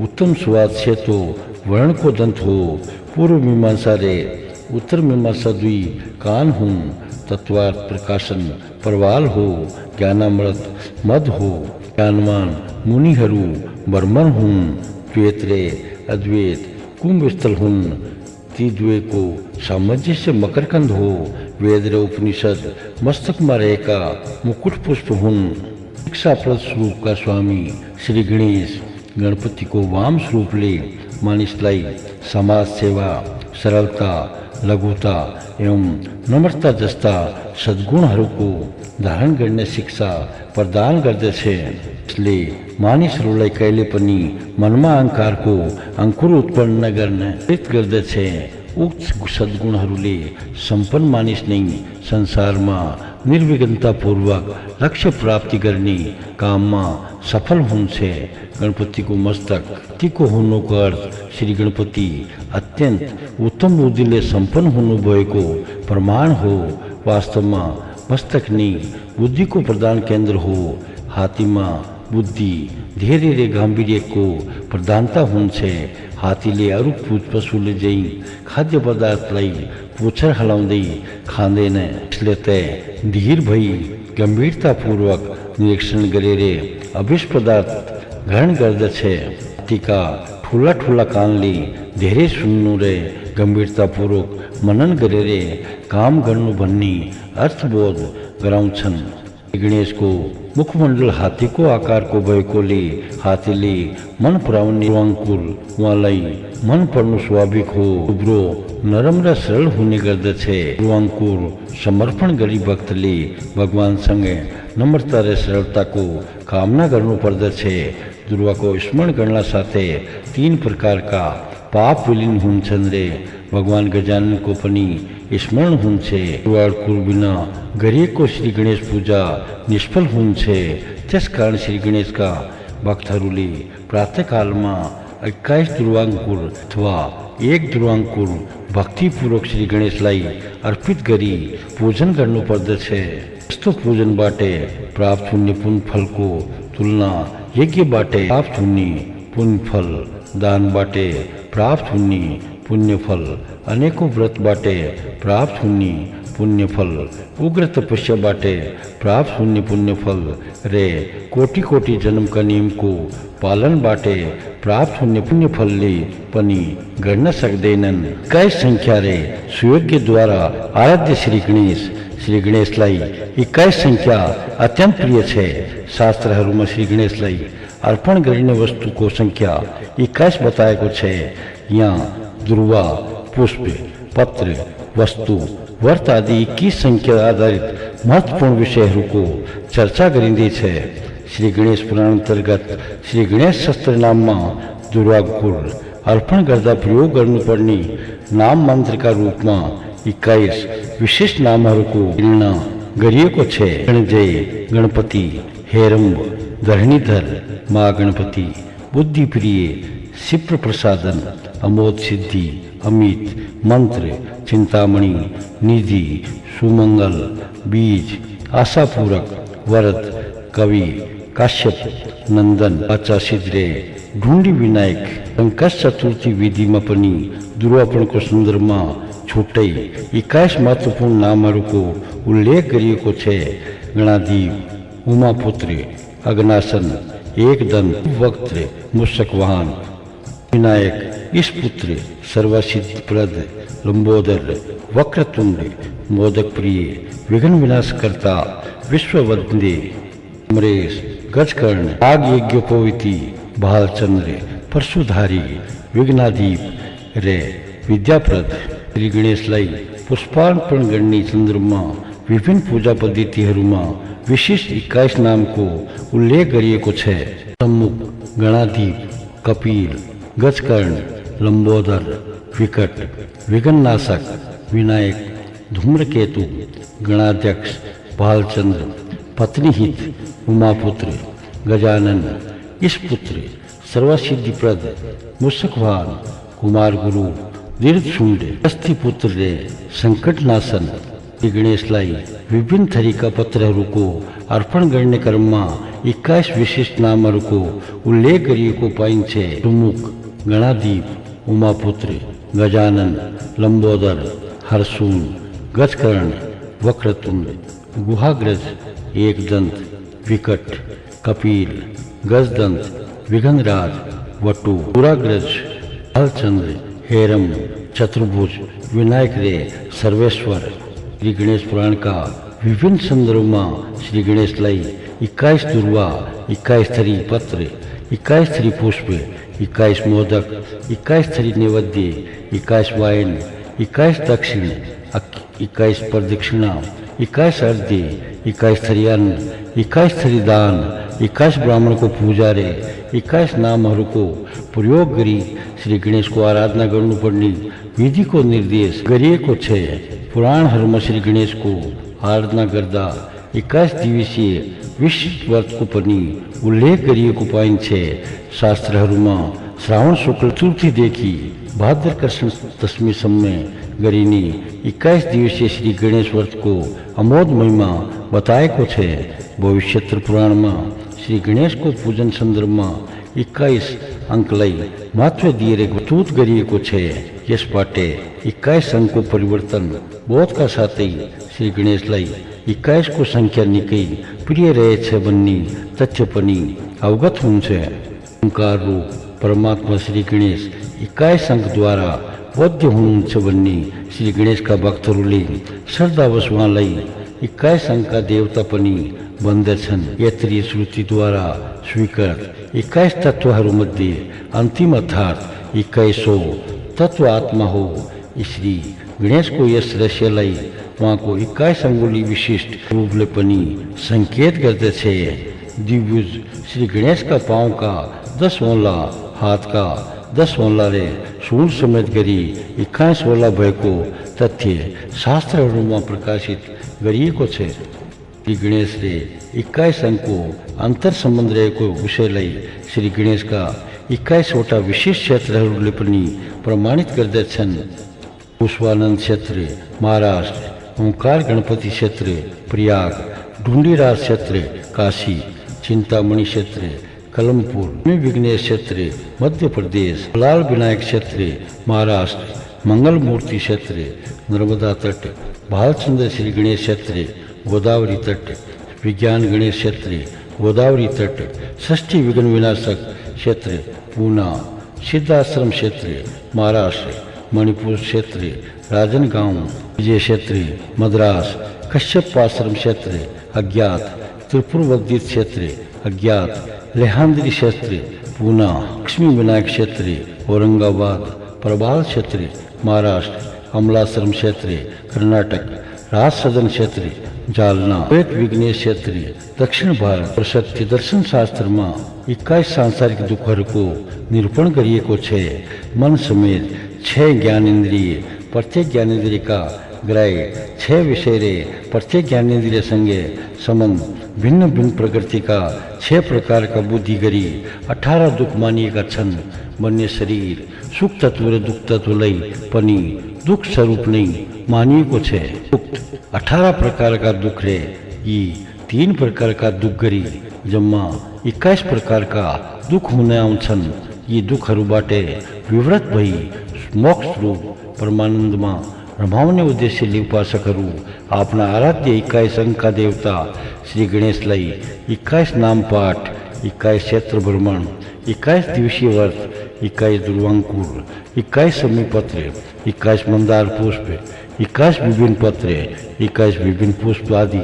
उत्तम स्वाद सेतो वर्णको दंत हो। पूर्व मीमांसा रे उत्तर मीमांसा दुई कान हुन्। तत्वार्थ प्रकाशन परवाल हो। ज्ञानामृत मद हो। ज्ञानवान मुनिहरू बर्मन हुन्। द्वैत रे अद्वैत कुंभ स्थल हुन्। ती दुवैको सामंजस्य मकरकंद हो। वेद र उपनिषद मस्तकमा रहेका मुकुट पुष्प हुन्। शिक्षाप्रद स्वरूप का स्वामी श्री गणेश गणपति को वाम स्वरूपले मानिसलाई समाज सेवा, सरलता, लघुता एवं नम्रता जस्ता सद्गुणहरूको धारण गर्ने शिक्षा प्रदान गर्दछ। यसले मानिसहरूलाई कहिले पनि मनमा अहंकारको अंकुर उत्पन्न नगर्न प्रेरित गर्दछ। उक्त सद्गुणहरूले सम्पन्न मानिस नै संसारमा निर्विघ्नतापूर्वक लक्ष्य प्राप्ति गर्ने काममा सफल हुन्छ। गणपतिको मस्तक तीको हुनुको अर्थ श्री गणपति अत्यन्त उत्तम बुद्धिले सम्पन्न हुनुभएको प्रमाण हो। वास्तवमा मस्तक नै बुद्धिको प्रधान केन्द्र हो। हात्तीमा बुद्धि धेरै रे गाम्भीर्यको प्रधानता हुन्छ। हात्तीले अरू पशुले झैं खाद्य पदार्थलाई पुच्छर हलाउँदै खाँदैन। यसले त धीर भई गम्भीरतापूर्वक निरीक्षण गरेर अविष पदार्थ ग्रहण गर्दछ। हात्तीका ठुला ठुला कानले धेरै सुन्नु र गम्भीरतापूर्वक मनन गरेर काम गर्नु भन्ने अर्थबोध गराउँछन्। गणेशको मुखमण्डल हात्तीको आकारको भएकोले हात्तीले मन पराउने रुवाङ्कुर उहाँलाई मन पर्नु स्वाभाविक हो। उब्रो नरम र सरल हुने गर्दछ। रुवाङ्कुर समर्पण गरी भक्तले भगवानसँग नम्रता र सरलताको कामना गर्नु पर्दछ। दुर्वाको स्मरण गर्न साथै 3 प्रकारका पाप विलीन हुन्छन् रे भगवान गजाननको पनि स्मरण हुन्छ। दुर्वाकुर बिना गरिएको श्री गणेश पूजा निष्फल हुन्छ। त्यसकारण श्री गणेशका भक्तहरूले प्रातःकालमा 21 दुर्वाङ्कुर अथवा 1 दुर्वाङ्कुर भक्तिपूर्वक श्री गणेशलाई अर्पित गरी पूजन गर्नु पर्दछ। यस्तो पूजनबाट प्राप्त हुने पुण्य फलको तुलना यज्ञबाट प्राप्त हुने पुण्य फल, दानबाट प्राप्त हुने पुण्य फल, अनेकों व्रतबाट प्राप्त हुने पुण्य फल, उग्र तपस्याबाट प्राप्त हुने पुण्य फल रे कोटि कोटि जन्मका नियमको पालनबाट प्राप्त हुने पुण्य फलले पनि गर्न सक्दैनन्। 21 संख्या रे सुयोग्यद्वारा आराध्य श्री गणेशलाई 21 संख्या अत्यन्त प्रिय छ। शास्त्रहरूमा श्री गणेशलाई अर्पण गरिने वस्तुको संख्या 21 बताएको छ। यहाँ दुर्वा, पुष्प, पत्र, वस्तु, व्रत आदि 21 संख्या आधारित महत्वपूर्ण विषयहरूको चर्चा गरिँदैछ। श्री गणेश पुराण अन्तर्गत श्री गणेश शास्त्र नाममा दुर्वाकुर अर्पण गर्दा प्रयोग गर्नुपर्ने नाम मन्त्रका रूपमा 21 विशेष नामहरूको गणना गरिएको छ। गणजय गणपति, हेरम्ब, धरणीधर, माँ गणपति, बुद्धिप्रिय, शिप्र प्रसादन, अमोद सिद्धि, अमित, मंत्र, चिंतामणि, निधि, सुमंगल, बीज, आशापूरक, वरद, कवि, काश्यप, नंदन, बाचा सिद्रे, ढुंडी विनायक, संकट चतुर्थी विधिमा पनि दुर्वापनको सन्दर्भमा छुट्टै 21 महत्वपूर्ण नामहरूको उल्लेख गरिएको छ। गणाधिप, उमापुत्र, अग्नासन, एकदंत, वक्त्र, मूषकवाहन, विनायक, ईशपुत्र, सर्वसिद्धिप्रद, लंबोदर, वक्रतुंड, मोदक प्रिय, विघ्न विनाशकर्ता, विश्ववंदे, अमरेश, गजकर्ण, नाग यज्ञोपवीति, भालचंद्र, परशुधारी, विघ्नाधिप, रे विद्याप्रद श्री गणेशलाई पुष्पार्पण गर्ने सन्दर्भमा विभिन्न पूजा पद्धतिहरूमा विशिष्ट 21 नामको उल्लेख गरिएको छ। सम्मुख, गणाधिप, कपिल, गजकर्ण, लंबोदर, विकट, विघ्ननाशक, विनायक, धूम्रकेतु, गणाध्यक्ष, भालचंद्र, पत्नीहित, उमापुत्र, गजानन, ईशपुत्र, सर्वसिद्धिप्रद, मूषकवाहन, कुमार गुरु, दीर्घशुंड, अस्थिपुत्र रे संकटनाशन। श्री गणेशलाई विभिन्न थरीका पत्रहरूको अर्पण गर्ने क्रममा 21 विशिष्ट नामहरूको उल्लेख गरिएको पाइन्छ। प्रमुख, गणाधिप, उमापुत्र, गजानन, लंबोदर, हरसून, गजकर्ण, वक्रतुंड, गुहाग्रज, एकदंत, विकट, कपिल, गजदंत, विघ्नराज, वटु, दुराग्रज, भालचंद्र, हेरम, चतुर्भुज, विनायक रे सर्वेश्वर। श्री गणेश पुराण का विभिन्न संदर्भमा श्री गणेशलाई 21 दुर्वा, 21 थरी पत्र, 21 थरी पुष्प, 21 मोदक, 21 थरी नैवेद्य, 21 वायन, 21 दक्षिण, 21 प्रदक्षिणा, 21 अर्घ्य, 21 थरी अन्न, 21 थरी दान, 21 ब्राह्मण को पूजा रे 21 नामहरूको प्रयोग गरी श्री गणेशको आराधना गर्नुपर्ने विधिको निर्देश गरिएको छ। पुराणहरूमा श्री गणेशको आराधना गर्दा 21 दिवसीय विशिष्ट व्रतको पनि उल्लेख गरिएको पाइन्छ। शास्त्रहरूमा श्रावण शुक्ल चतुर्थीदेखि भाद्र कृष्ण दशमीसम्म गरिने 21 दिवसीय श्री गणेश व्रतको अमोघ महिमा बताएको छ। भविष्यत्र पुराणमा श्री गणेशको पूजन सन्दर्भमा 21 अङ्कलाई महत्त्व दिएर प्रस्तुत गरिएको छ। यसबाट 21 अङ्कको परिवर्तन बोधका साथै श्री गणेशलाई 21 को संख्या निकै प्रिय रहेछ भन्ने तथ्य पनि अवगत हुन्छ। ओंकार रूप परमात्मा श्री गणेश 21 अङ्कद्वारा बद्ध हुनुहुन्छ भन्ने श्री गणेशका भक्तहरूले श्रद्धावश उहाँलाई 21 अङ्कका देवता पनि भन्दछन्। यत्री श्रुतिद्वारा स्वीकृत 21 तत्त्वहरूमध्ये अन्तिम अर्थात् 21औं तत्व आत्मा हो। श्री गणेशको यस रहस्यलाई उहाँको 21 अङ्गुली विशिष्ट रूपले पनि संकेत गर्दछ। द्विभुज श्री गणेशका पाउका 10 औँला, हातका 10 औँलाले सूँड समेत गरी 21 औँला भएको तथ्य शास्त्रहरूमा प्रकाशित गरिएको छ। श्री गणेशले 21 अङ्कको अन्तर सम्बन्ध रहेको विषयलाई श्री गणेशका 21वटा विशेष क्षेत्रहरूले पनि प्रमाणित गर्दछन्। पुष्पानंद क्षेत्र महाराष्ट्र, ओंकार गणपति क्षेत्र प्रयाग, ढूंढीराज क्षेत्र काशी, चिंतामणि क्षेत्र कलमपुर, विघ्नेश क्षेत्र मध्य प्रदेश, लाल विनायक क्षेत्र महाराष्ट्र, मंगल मूर्ति क्षेत्र नर्मदा तट, भालचंद्र श्री गणेश क्षेत्र गोदावरी तट, विज्ञान गणेश क्षेत्र गोदावरी तट, षष्ठी विघ्न विनाशक क्षेत्र पूना, सिद्धाश्रम क्षेत्र महाराष्ट्र, मणिपुर क्षेत्र राजनगांव, विजय क्षेत्र मद्रास, कश्यप आश्रम क्षेत्र अज्ञात, त्रिपुरवद्दित क्षेत्र अज्ञात, लेहांद्री क्षेत्र पूना, लक्ष्मी विनायक क्षेत्र औरंगाबाद, प्रभाल क्षेत्र महाराष्ट्र, अमलाश्रम क्षेत्र कर्नाटक, राज सदन क्षेत्र जालना, एक विघ्नेश क्षेत्र दक्षिण भारत। और सत्य दर्शन शास्त्रमा 21 सांसारिक दुखहरूको निरूपण गरिएको छ। मन समेत 6 ज्ञानेन्द्रिय, प्रत्येक ज्ञानेन्द्रियका ग्राह्य 6 विषय रे प्रत्येक ज्ञानेन्द्रियसँगै सम्बन्ध भिन्न भिन्न प्रकृतिका 6 प्रकारका बुद्धि गरी 18 दुख मानिएका छन् भन्ने शरीर सुख तत्व र दुख तत्वलाई पनि दुख स्वरूप नै मानिएको छ। उक्त 18 प्रकारका दुख रे यी 3 प्रकारका दुख गरी जम्मा 21 प्रकारका दुख हुन आउँछन्। यी दुखहरूबाट विवृत भई मोक्ष रूप परमानन्दमा रमाउने उद्देश्यले उपासकहरू आफ्ना आराध्य 21 अङ्कका देवता श्री गणेशलाई 21 नाम पाठ, 21 क्षेत्र भ्रमण, 21 दिवसीय व्रत, 21 दुर्वांकुर, 21 समी पत्र, 21 मंदार पुष्प, 21 विभिन्न पत्र, 21 विभिन्न पुष्प आदि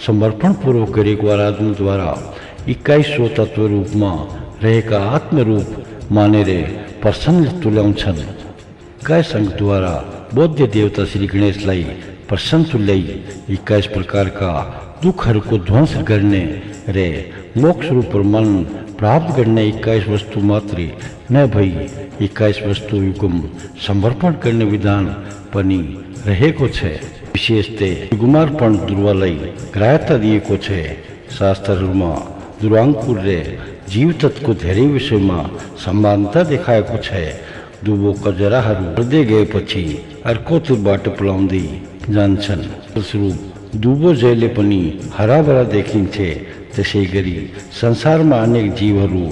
समर्पण पूर्वक गरेको आराधनाद्वारा 21 तत्व रूपमा रहेका आत्मरूप मानेर प्रसन्न तुल्याउँछन्। 21 अंक द्वारा बौद्ध देवता श्री गणेशलाई प्रसन्न तुल्याई 21 प्रकार का दुखहरूको ध्वंस गर्ने रे मोक्ष रूप मन प्राप्त गर्ने 21 वस्तु मात्रै नभई 21 वस्तु युगम समर्पण गर्ने विधान पनि रहेको छ। विशेषतः युगमार्पण दुर्वालाई ग्राह्यता दिएको छ। शास्त्रहरूमा दुर्वाङ्कुर र जीव तत्वको धेरै विषयमा समानता देखाएको छ। दुबोका जराहरू बढ्दै गएपछि अर्कोतर्फबाट पलाउँदै जान्छन्। फलस्वरूप दुबो जहिले पनि हराभरा देखिन्छ। त्यसै गरी संसारमा अनेक जीवहरू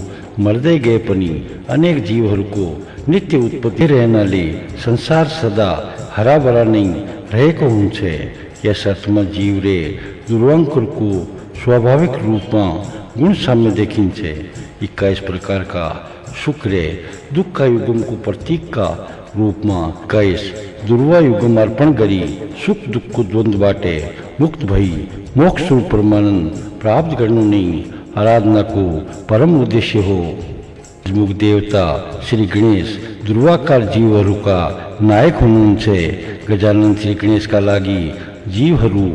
मर्दै गए पनि अनेक जीवहरूको नित्य उत्पत्ति रहनाले संसार सदा हराभरा नै रहेको हुन्छ। यस अर्थमा जीव रे दुर्वाङ्कुरको स्वाभाविक रूपमा गुण साम्य देखिन्छ। 21 प्रकार का सुख रे दुख का युगमको प्रतीकका रूपमा 21 दुर्वा युगम अर्पण गरी सुख दुखको द्वन्द्वबाट मुक्त भई मोक्ष रूप परमानन्द प्राप्त गर्नु नै आराधनाको परम उद्देश्य हो। मुख देवता श्री गणेश दुर्वाकार जीवहरूका नायक हुनुहुन्छ। गजानन श्री गणेशका लागि जीवहरू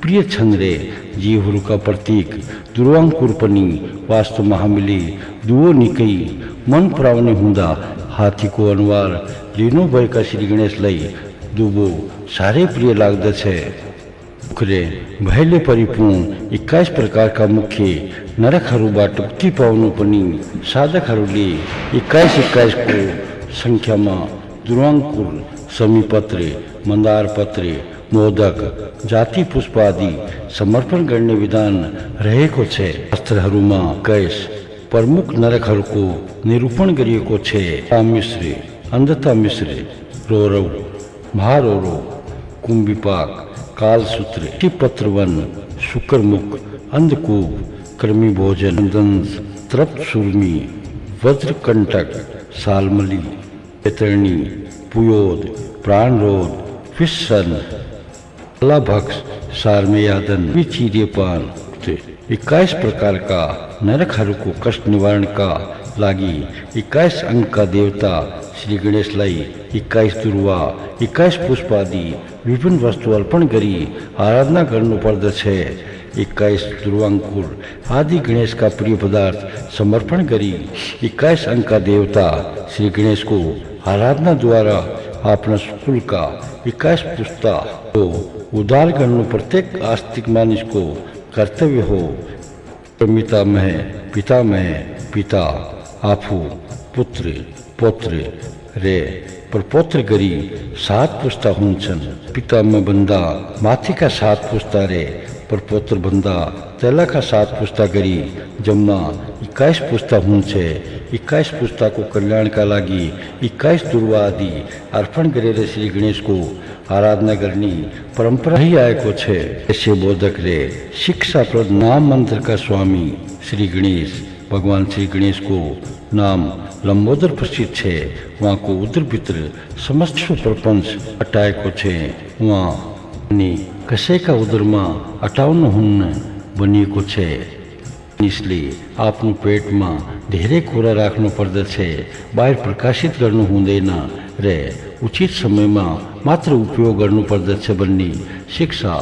प्रिय छन् रे जीवहरूका प्रतीक दुर्वाङ्कुर पनि वास्तवमा हामीले दुवो निकै मन पराउने हुँदा हात्तीको अनुहार लिनुभएका श्री गणेशलाई दुबो साह्रै प्रिय लाग्दछ। मुखले भयले परिपूर्ण 21 प्रकारका मुख्य नरकहरूबाट मुक्ति पाउनु पनि साधकहरूले 21 को सङ्ख्यामा दुर्वाङ्कुर, समीपत्र, मन्दार पत्र, मोदक, जाति पुष्प आदि समर्पण गर्ने विधान रहेको छ। शास्त्रहरूमा 21 प्रमुख नरकहरूको निरूपण गरिएको छ। मिश्र, अन्धता मिश्र, रोरौ, महारोरो, कुम्भिपाक, कालसूत्र, टिपत्रवन, शुक्रमुख, अंधकूप, कर्मी भोजन, दंश, तृप्त सुरमी, वज्रकंटक, सालमली, पेतरणी, पुयोद, प्राणरोध, फिस्सन, लाभक्ष, सारमेयादन, विचीर्यपान। 21 प्रकार का नरकहरूको कष्ट निवारण का लागि 21 अंक का देवता श्री गणेशलाई 21 दुर्वा, 21 पुष्प आदि विभिन्न वस्तु अर्पण गरी आराधना गर्नु पर्दछ। 21 दुर्वाङ्कुर आदि गणेश का प्रिय पदार्थ समर्पण गरी 21 अंक का देवता श्री गणेश को आराधना द्वारा आफ्ना कुल का 21 पुस्ता को उद्धार गर्नु प्रत्येक आस्तिक मानिसको कर्तव्य हो। पितामह, पिता, आफू, पुत्र, पौत्र रे प्रपौत्र गरी 7 पुस्ता हुन्छन्। पितामह भन्दा माथिका 7 पुस्ता रे प्रपौत्र भन्दा तलका 7 पुस्ता गरी जम्मा 21 पुस्ता हुन्छ। 21 पुस्ताको कल्याणका लागि 21 दुर्वा आदि अर्पण गरेर श्री गणेशको आराधना गर्ने परम्परा ही आएको छ। यसै बोधक रे शिक्षाप्रद नाम मंत्र का स्वामी श्री गणेश भगवान श्री गणेश को नाम लंबोदर प्रसिद्ध है। वहाँ को उदर भित्र समस्त प्रपंच अटाएको छ। वहाँ अनि कसैका उदरमा अटाउनुहुन्न भनिएको छ। इसलिए आफ्नो पेटमा धेरै कुरा राख्नु पर्दछ, बाहिर प्रकाशित गर्नु हुँदैन र उचित समयमा मात्र उपयोग गर्नु पर्दछ भन्ने शिक्षा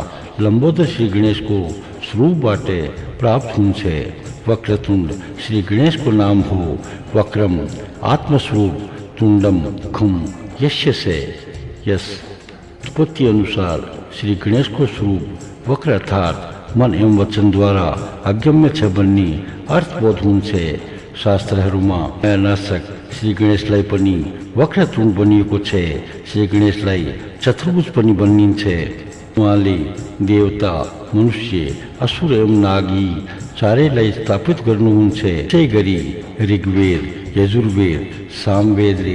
लंबोदर श्री गणेश को स्वरूपबाट प्राप्त हुन्छ। वक्रतुंड श्री गणेश को नाम हो। वक्रम आत्मस्वरूप, तुंडम खुम यस्य से। यस उत्पत्ति अनुसार श्री गणेश को स्वरूप वक्र अर्थात मन एवं वचन द्वारा अगम्य छ भन्ने अर्थबोध हुन्छ। शास्त्रहरूमा नाशक श्री गणेशलाई पनि वक्रतुण्ड बनिएको छ। श्री गणेशलाई चतुर्भुज पनि भनिन्छ। उहाँले देवता, मनुष्य, असुर एवं नागी चारैलाई स्थापित गर्नुहुन्छ। त्यसै गरी ऋग्वेद, यजुर्वेद, सामवेद र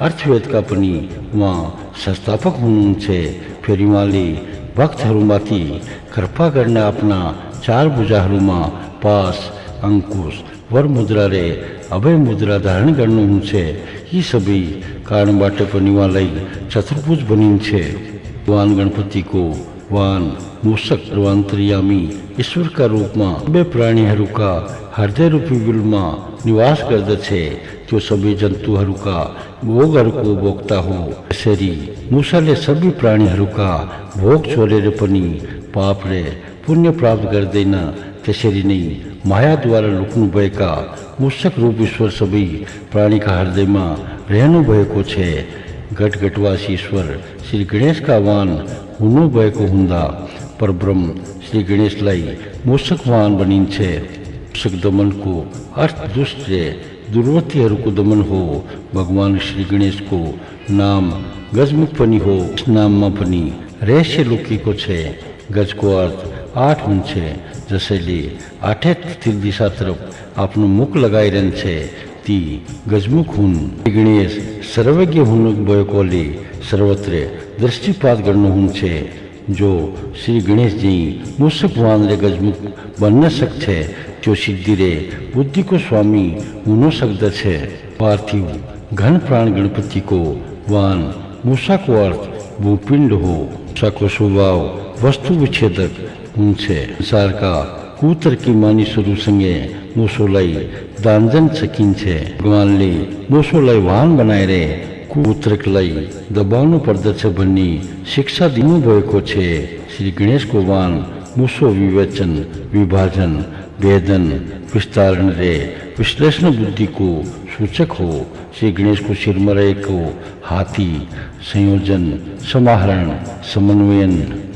अर्थवेदका पनि उहाँ संस्थापक हुनुहुन्छ। फेरि उहाँले भक्तहरूमाथि कृपा गर्न आफ्ना 4 भुजाहरूमा पास, अंकुश, वर मुद्रा रे अभय मुद्रा धारण गर्नुहुन्छ। यी सबै कारणबाट पनि उहाँलाई चतुर्भुज भनिन्छ। भगवान गणपतिको वाहन मूषक सर्वान्तर्यामी ईश्वरका रूपमा सबै प्राणीहरूका हृदय रूपी बिलमा निवास गर्दछ। त्यो सबै जन्तुहरूका भोगहरूको भोक्ता हो। त्यसरी मुसाले सबै प्राणीहरूका भोग छोडेर पनि पापले पुण्य प्राप्त गर्दैन। त्यसरी नै मायाद्वारा लुक्नुभएका मूषक रूप ईश्वर सबै प्राणीका हृदयमा रहनु भएको छ। गटगटवासी ईश्वर श्री गणेशका वाहन हुनुभएको हुँदा परब्रह्म श्री गणेशलाई मूषक वाहन बनिन्छ। मूषक दमनको अर्थ दुष्ट र दुर्वृत्तिहरूको दमन हो। भगवान श्री गणेशको नाम गजमुख पनि हो। यस नाममा पनि रहस्य लुकेको छ। गजको अर्थ 8 हुन्छ। जसैले 8 दिशातर्फ आफ्नो मुख लगाइरहन्छ ती गजमुख हुन्। श्री गणेश सर्वज्ञ हुनुभएकोले सर्वत्र दृष्टिपात गर्नुहुन्छ। जो श्री गणेश जी मूषक वाहन र गजमुख बन्न सक्छ त्यो सिद्धि र बुद्धिको स्वामी हुन सक्दछ। पार्थिव घन प्राण गणपतिको वाहन मूषाको अर्थ भूपिण्ड हो। मूषाको स्वभाव वस्तु विच्छेदक हुन्छ। संसारका कुतर्की मानिसहरूसँगै मुसोलाई दान्जन सकिन्छ। भगवानले मुसोलाई वाहन बनाएर कुतर्कलाई दबाउनु पर्दछ भन्ने शिक्षा दिनुभएको छ। श्री गणेशको वाहन मुसो विवेचन, विभाजन, भेदन, विस्तारण र विश्लेषण बुद्धिको सूचक हो। श्री गणेशको शिरमा रहेको हात्ती संयोजन, समाहरण, समन्वयन,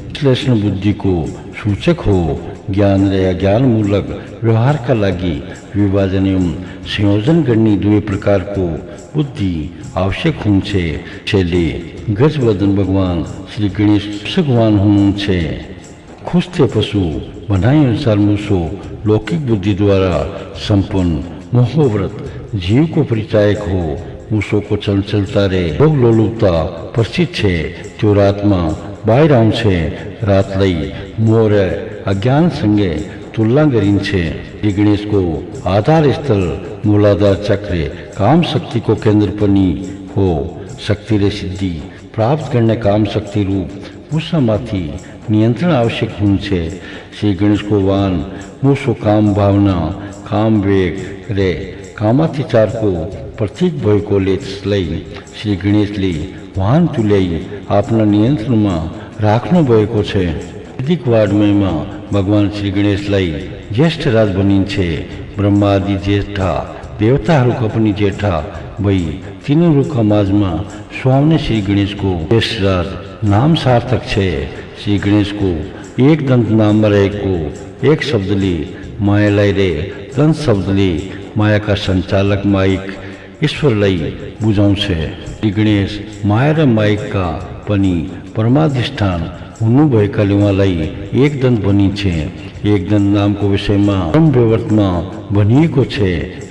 विश्लेषण बुद्धिको सूचक हो। ज्ञान र अज्ञानमूलक व्यवहारका लागि विभाजन एवं संयोजन गर्ने दुवै प्रकारको बुद्धि आवश्यक हुन्छ। त्यसैले गजवदन भगवान श्री गणेश भगवान हुनुहुन्छ। खुस्ते पशु भनाइअनुसार मुसो लौकिक बुद्धिद्वारा सम्पन्न मोहव्रत जीवको परिचायक हो। मुसोको चञ्चलता र भोगलोलुपता प्रसिद्ध छ। त्यो रातमा बाहिर आउँछ। रातलाई मोह र अज्ञानसँगै तुलना गरिन्छ। श्री गणेशको आधार स्थल मूलाधार चक्र काम शक्तिको केन्द्र पनि हो। शक्ति र सिद्धि प्राप्त गर्ने काम शक्ति रूप मुसामाथि नियन्त्रण आवश्यक हुन्छ। श्री गणेशको वाहन मुसो काम भावना, काम वेग र कामातिचारको प्रतीक भएकोले त्यसलाई श्री गणेशले वाहन तुल्याई आफ्ना नियन्त्रणमा राख्नु भएको छ। वैदिक वाङ्मयमा भगवान श्री गणेशलाई ज्येष्ठ राज भनिन्छ। ब्रह्मा आदि ज्येष्ठा देवताहरूका पनि जेठा भई तिनीहरूका माझमा सुहाउने श्री गणेशको ज्येष्ठ राज नाम सार्थक छ। श्री गणेशको एक दन्त नाममा रहेको एक शब्दले मायालाई र दन्त शब्दले मायाका सञ्चालक माइक ईश्वरलाई बुझाउँछ। श्री गणेश माया र माइकका पनि परमाधिष्ठान हुनुभएकाले उहाँलाई एक दन्त भनिन्छ। एक दन्त नामको विषयमा ब्रह्मवैवर्तमा भनिएको छ।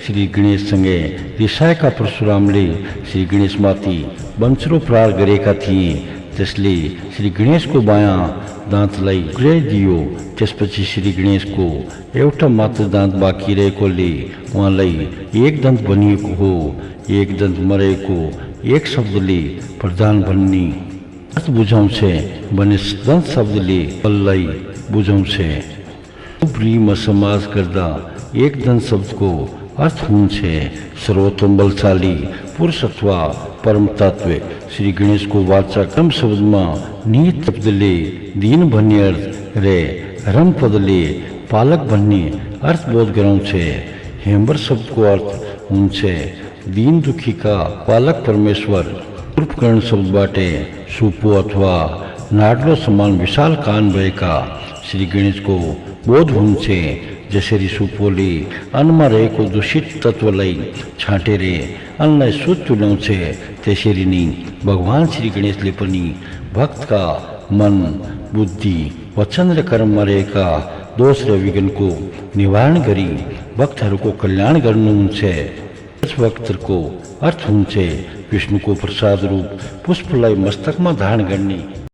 श्री गणेशसँगै रिसाएका परशुरामले श्री गणेशमाथि वज्रो प्रहार गरेका थिए। त्यसले श्री गणेशको बायाँ दाँतलाई टुक्र्याइदियो। त्यसपछि श्री गणेशको एउटा मात्र दाँत बाँकी रहेकोले उहाँलाई एक दन्त भनिएको हो। एक दन्त मरेको एक शब्दले प्रधान भन्ने अर्थ बुझाउँछ भने दन्त शब्दले बललाई बुझाउँछ। प्रेम समास गर्दा एक दन्त शब्दको अर्थ हुन्छ सर्वोत्तम बलशाली पुरुष अथवा परम तत्व। श्री गणेशको वाचक रम शब्दमा निहित शब्दले दीन भन्ने अर्थ र रम पदले पालक भन्ने अर्थ बोध गराउँछ। हेम्बर शब्दको अर्थ हुन्छ दीन दुखीका पालक परमेश्वर। रूपकरण शब्दबाट सुपो अथवा नाड्लो समान विशाल कान भएका श्री गणेशको बोध हुन्छ। जसरी सुपोले अन्नमा रहेको दूषित तत्त्वलाई छाँटेर अन्नलाई शुद्ध तुल्याउँछ त्यसरी नै भगवान श्री गणेशले पनि भक्तका मन, बुद्धि, वचन र कर्ममा रहेका दोष र विघ्नको निवारण गरी भक्तहरूको कल्याण गर्नुहुन्छ। भक्तको अर्थ हुन्छ विष्णुको प्रसाद रूप पुष्पलाई मस्तकमा धारण गर्ने।